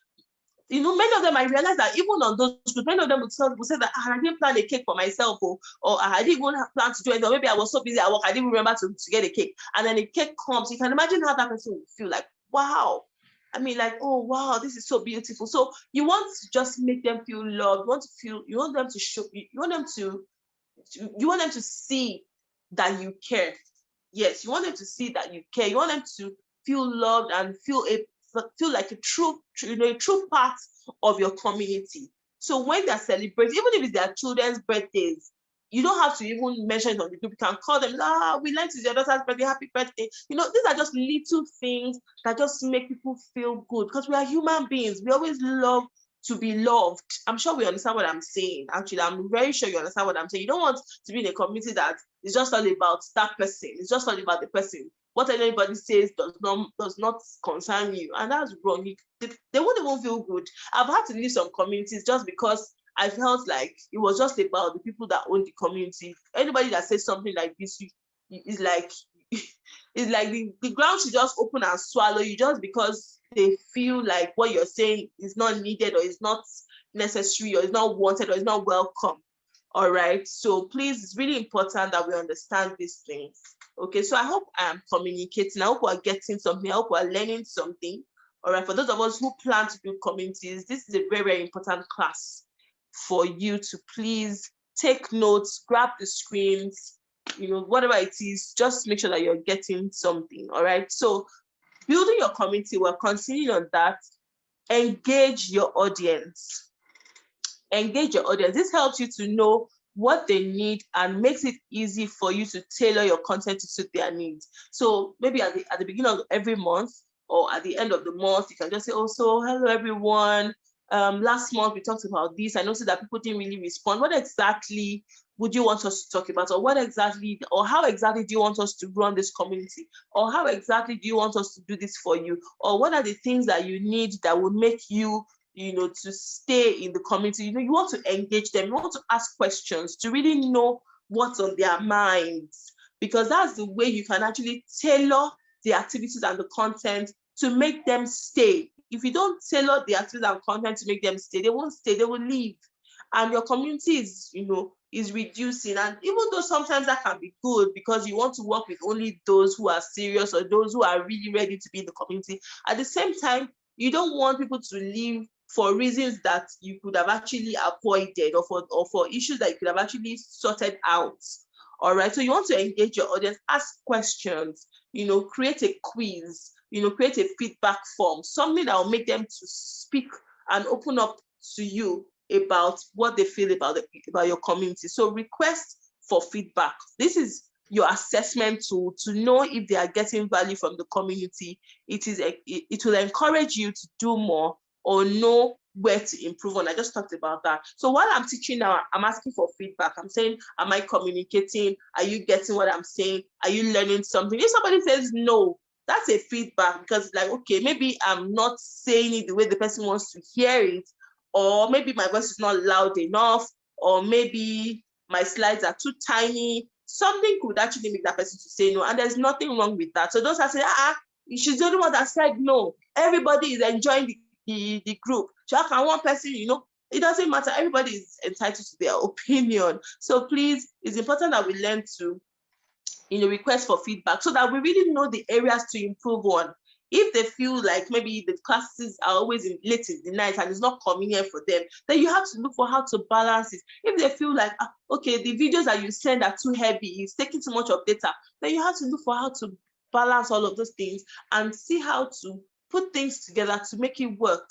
Many of them, I realized that even on those groups, many of them would say that I didn't plan a cake for myself, or I didn't even plan to do it, or maybe I was so busy at work, I didn't remember to get a cake. And then the cake comes. You can imagine how that person would feel, like, wow. I mean, like, oh, wow, this is so beautiful. So you want to just make them feel loved. You want them to show, you want them to see that you care. Yes, you want them to see that you care. You want them to feel loved and feel like a true part of your community. So when they're celebrating, even if it's their children's birthdays, you don't have to even mention it on the group. You can call them, we like to your daughter's birthday, happy birthday. These are just little things that just make people feel good, because we are human beings. We always love to be loved. I'm sure we understand what I'm saying. Actually, I'm very sure you understand what I'm saying. You don't want to be in a community that is just all about that person. It's just all about the person. What anybody says does not concern you, and that's wrong. They won't even feel good. I've had to leave some communities just because I felt like it was just about the people that own the community. Anybody that says something like this, is like it's like the ground should just open and swallow you, just because they feel like what you're saying is not needed, or is not necessary, or is not wanted, or is not welcome. All right. So please, it's really important that we understand these things. Okay. So I hope I'm communicating. I hope we're getting something. I hope we're learning something. All right. For those of us who plan to build communities, this is a very, very important class for you to please take notes, grab the screens, whatever it is, just make sure that you're getting something. All right. So building your community, we're continuing on that. Engage your audience. Engage your audience. This helps you to know what they need and makes it easy for you to tailor your content to suit their needs. So maybe at the beginning of every month, or at the end of the month, you can just say, oh, so hello everyone. Last month we talked about this. I noticed that people didn't really respond. What exactly would you want us to talk about? Or how exactly do you want us to run this community? Or how exactly do you want us to do this for you? Or what are the things that you need that will make you to stay in the community? You want to engage them. You want to ask questions to really know what's on their minds, because that's the way you can actually tailor the activities and the content to make them stay. If you don't tailor the activities and content to make them stay, they won't stay, they will leave. And your community is reducing. And even though sometimes that can be good, because you want to work with only those who are serious, or those who are really ready to be in the community, at the same time, you don't want people to leave for reasons that you could have actually avoided, or for issues that you could have actually sorted out. All right. So you want to engage your audience, ask questions, create a quiz, create a feedback form, something that will make them to speak and open up to you about what they feel about your community. So request for feedback. This is your assessment tool to know if they are getting value from the community. It will encourage you to do more, or know where to improve on. I just talked about that. So while I'm teaching now, I'm asking for feedback. I'm saying, am I communicating? Are you getting what I'm saying? Are you learning something? If somebody says no, that's a feedback, because like, okay, maybe I'm not saying it the way the person wants to hear it, or maybe my voice is not loud enough, or maybe my slides are too tiny. Something could actually make that person to say no, and there's nothing wrong with that. So those are saying, she's the only one that said no. Everybody is enjoying the group. So how can one person, it doesn't matter. Everybody is entitled to their opinion. So please, it's important that we learn to, request for feedback, so that we really know the areas to improve on. If they feel like maybe the classes are always late in the night and it's not convenient for them, then you have to look for how to balance it. If they feel like, okay, the videos that you send are too heavy, it's taking too much of data, then you have to look for how to balance all of those things and see how to put things together to make it work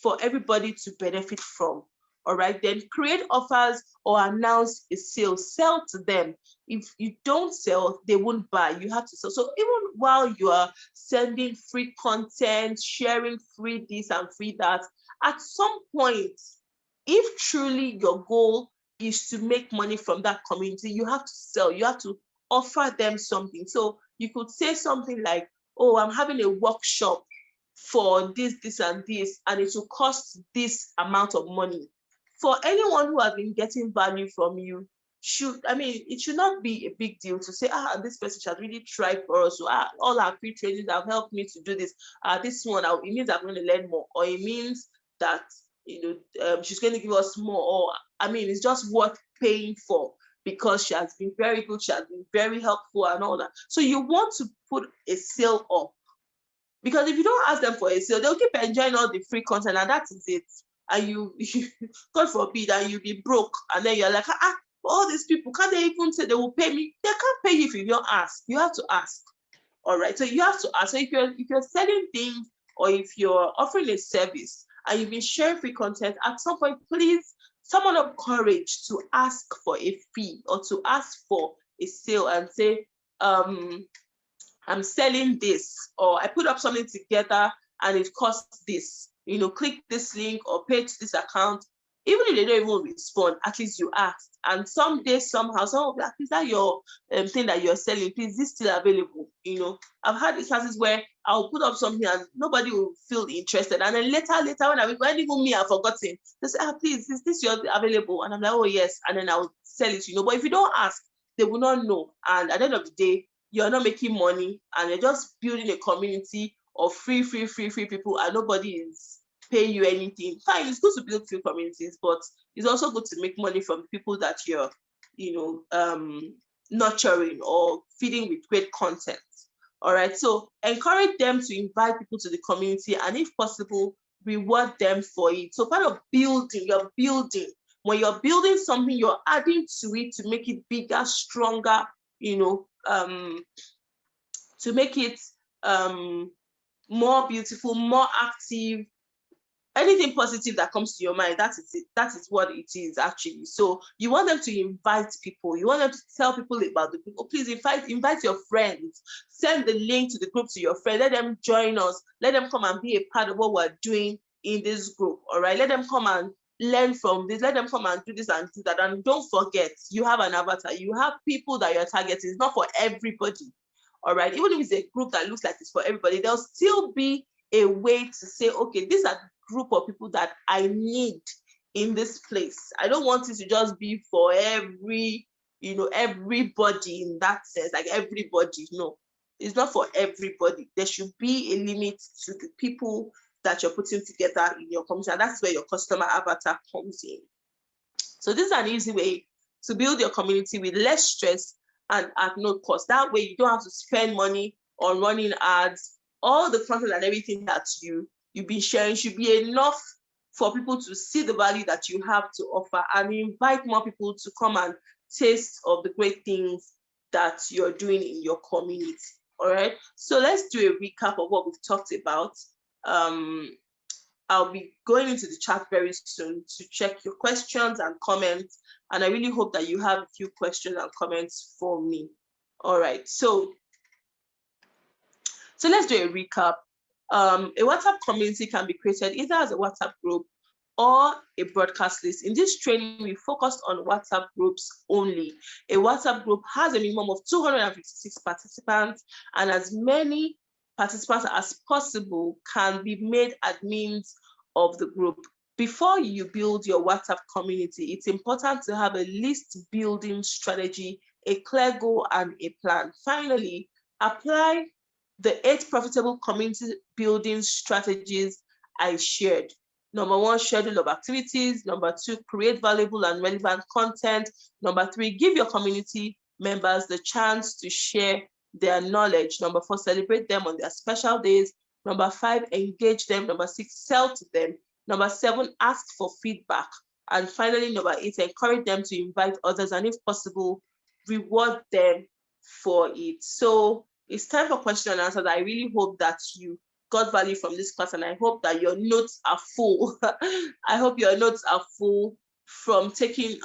for everybody to benefit from. All right, then create offers or announce a sale. Sell to them. If you don't sell, they won't buy. You have to sell. So even while you are sending free content, sharing free this and free that, at some point, if truly your goal is to make money from that community, you have to sell. You have to offer them something. So you could say something like, oh, I'm having a workshop for this, and this, and it will cost this amount of money. For anyone who has been getting value from you, it should not be a big deal to say, this person has really tried for us. So all our free trainings have helped me to do this. This one, it means I'm going to learn more, or it means that, she's going to give us more, or I mean, it's just worth paying for because she has been very good, she has been very helpful and all that. So you want to put a sale up, because if you don't ask them for a sale, they'll keep enjoying all the free content and that is it. And you God forbid, and you'll be broke, and then you're like, all these people, can't they even say they will pay me? They can't pay you if you don't ask. You have to ask. All right, so you have to ask. So if you're selling things, or if you're offering a service and you've been sharing free content, at some point, please summon up courage to ask for a fee or to ask for a sale and say, I'm selling this, or I put up something together and it costs this. Click this link or pay to this account. Even if they don't even respond, at least you asked. And someday, somehow, someone will be like, is that your thing that you're selling? Please, is this still available? I've had instances where I'll put up something and nobody will feel interested. And then later, when even me, I've forgotten, they say, please, is this your available? And I'm like, oh, yes. And then I'll sell it, But if you don't ask, they will not know. And at the end of the day, you're not making money and you're just building a community of free people, and nobody is paying you anything. Fine, it's good to build free communities, but it's also good to make money from people that you're, nurturing or feeding with great content. All right, so encourage them to invite people to the community, and if possible, reward them for it. So part of building, when you're building something, you're adding to it to make it bigger, stronger, to make it more beautiful, more active. Anything positive that comes to your mind, that is it. That is what it is actually. So you want them to invite people. You want them to tell people about the group. Oh, please invite your friends. Send the link to the group to your friends. Let them join us. Let them come and be a part of what we're doing in this group. All right. Let them come and learn from this. Let them come and do this and do that. And don't forget, you have an avatar. You have people that you're targeting. It's not for everybody. All right. Even if it's a group that looks like it's for everybody, there'll still be a way to say, okay, these are group of people that I need in this place. I don't want it to just be for everybody in that sense, like everybody. No, it's not for everybody. There should be a limit to the people that you're putting together in your community, and that's where your customer avatar comes in. So this is an easy way to build your community with less stress and at no cost. That way you don't have to spend money on running ads. All the content and everything that you've been sharing should be enough for people to see the value that you have to offer and invite more people to come and taste of the great things that you're doing in your community. All right, so let's do a recap of what we've talked about. I'll be going into the chat very soon to check your questions and comments, and I really hope that you have a few questions and comments for me. All right, so let's do a recap. A WhatsApp community can be created either as a WhatsApp group or a broadcast list. In this training, we focused on WhatsApp groups only. A WhatsApp group has a minimum of 256 participants, and as many participants as possible can be made admins of the group. Before you build your WhatsApp community, it's important to have a list building strategy, a clear goal, and a plan. Finally, apply the 8 profitable community building strategies I shared. Number 1, schedule of activities. Number 2, create valuable and relevant content. Number 3, give your community members the chance to share their knowledge. Number 4, celebrate them on their special days. Number 5, engage them. Number 6, sell to them. Number 7, ask for feedback. And finally, number 8, encourage them to invite others, and if possible, reward them for it. So it's time for question and answers. I really hope that you got value from this class, and I hope that your notes are full. I hope your notes are full from taking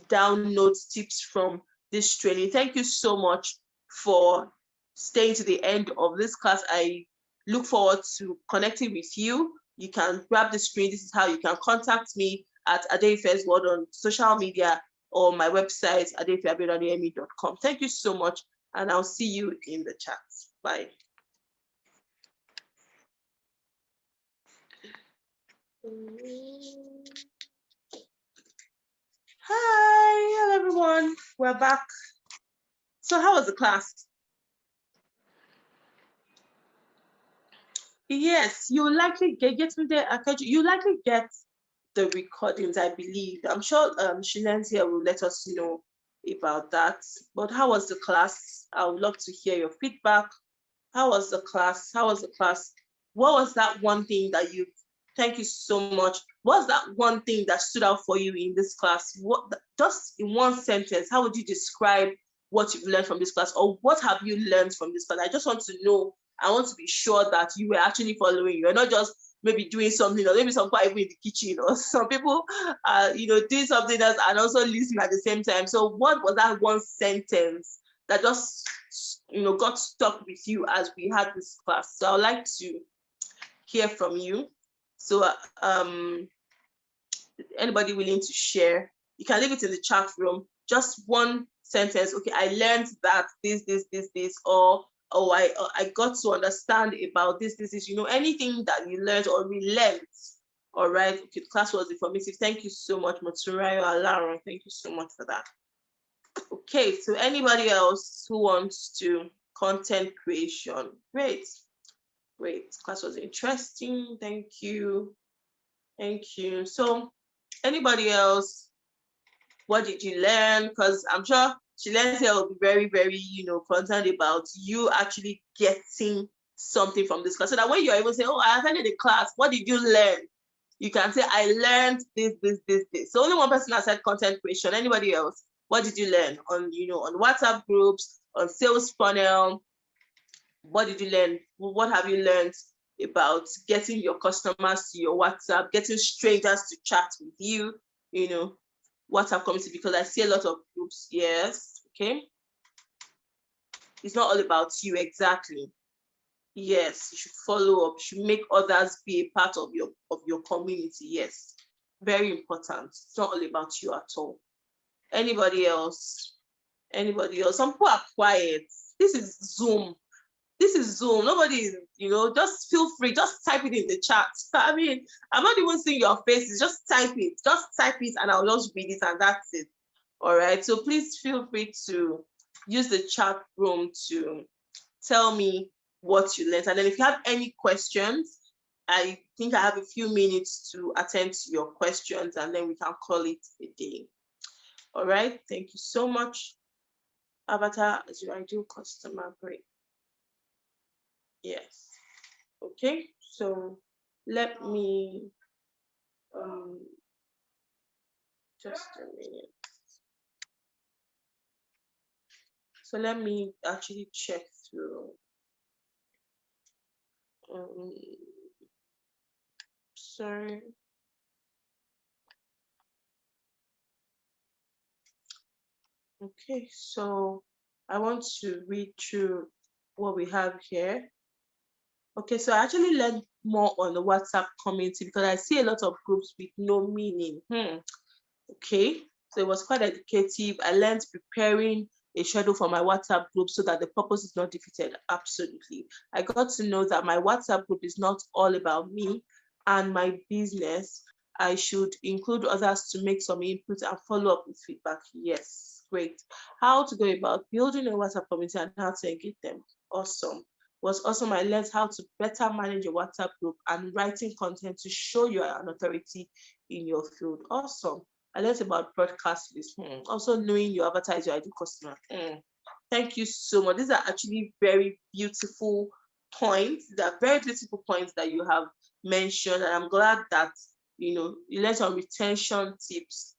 down notes, tips from this training. Thank you so much for staying to the end of this class. I look forward to connecting with you. You can grab the screen. This is how you can contact me at Adefe's World on social media or my website, adefeabiodunayemi.com. Thank you so much, and I'll see you in the chat. Bye. Hi, hello everyone. We're back. So how was the class? Yes, you likely getting there. You likely get the recordings, I believe. I'm sure Shinen's here will let us know about that. But how was the class? I would love to hear your feedback. How was the class? How was the class? What was that one thing that you, thank you so much. What's that one thing that stood out for you in this class? What, just in one sentence, how would you describe what you've learned from this class, or what have you learned from this class? I just want to know. I want to be sure that you were actually following. You're not just maybe doing something, or maybe some people even in the kitchen, or some people are, doing something else and also listening at the same time. So what was that one sentence that just, got stuck with you as we had this class? So I would like to hear from you. So anybody willing to share, you can leave it in the chat room. Just one sentence. Okay, I learned that this, or I got to understand about this, anything that you learned or relearned. All right. Okay, the class was informative. Thank you so much, Moturayo Alaron. Thank you so much for that. Okay, so anybody else who wants to content creation? Great. Class was interesting. Thank you. So anybody else, what did you learn? Because I'm sure Shilens here will be very, very, concerned about you actually getting something from this class. So that when you're able to say, oh, I attended the class, what did you learn? You can say, I learned this. So only one person has said content creation. Anybody else? What did you learn on, on WhatsApp groups, on sales funnel? What did you learn? What have you learned about getting your customers to your WhatsApp, getting strangers to chat with you, WhatsApp community? Because I see a lot of groups. Yes, okay. It's not all about you, exactly. Yes, you should follow up. You should make others be a part of your community. Yes, very important. It's not all about you at all. Anybody else? Some people are quiet. This is Zoom. Nobody, just feel free, just type it in the chat. I mean, I'm not even seeing your faces. Just type it and I'll just read it, and that's it. All right, so please feel free to use the chat room to tell me what you learned. And then if you have any questions, I think I have a few minutes to attend to your questions, and then we can call it a day. All right, thank you so much. Avatar as your ideal customer, great. Yes. Okay, so let me just a minute. So let me actually check through. Sorry. Okay, so I want to read through what we have here. Okay, so I actually learned more on the WhatsApp community because I see a lot of groups with no meaning. Okay, so it was quite educative. I learned preparing a schedule for my WhatsApp group so that the purpose is not defeated. Absolutely. I got to know that my WhatsApp group is not all about me and my business. I should include others to make some input and follow up with feedback. Yes, great. How to go about building a WhatsApp community and how to engage them. Awesome. Was awesome. I learned how to better manage your WhatsApp group and writing content to show you are an authority in your field. Awesome. I learned about broadcast list. Also knowing your avatar is your ideal customer. Thank you so much. These are actually very beautiful points. They are very beautiful points that you have mentioned, and I'm glad that you learned some retention tips.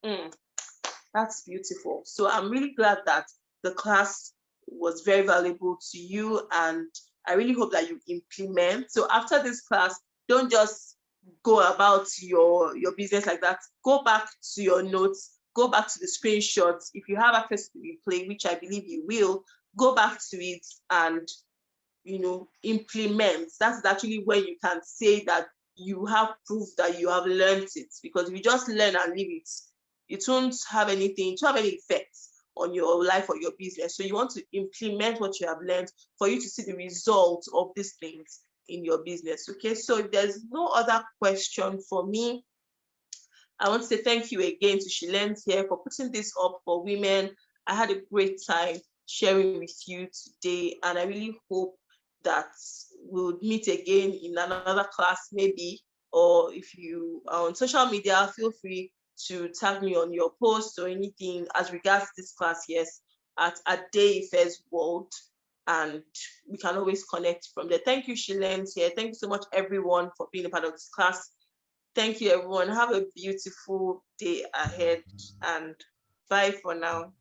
That's beautiful. So I'm really glad that the class was very valuable to you, and I really hope that you implement. So after this class, don't just go about your business like that. Go back to your notes, go back to the screenshots. If you have access to the replay, which I believe you will, go back to it and implement. That's actually where you can say that you have proof that you have learned it. Because if you just learn and leave it, it won't have any effect on your life or your business. So you want to implement what you have learned for you to see the results of these things in your business. Okay, so if there's no other question for me, I want to say thank you again to Shilens here for putting this up for women. I had a great time sharing with you today, and I really hope that we'll meet again in another class, maybe. Or if you are on social media, feel free to tag me on your post or anything as regards this class, yes, at Adeife World. And we can always connect from there. Thank you, Shilens here. Thank you so much, everyone, for being a part of this class. Thank you, everyone. Have a beautiful day ahead, and bye for now.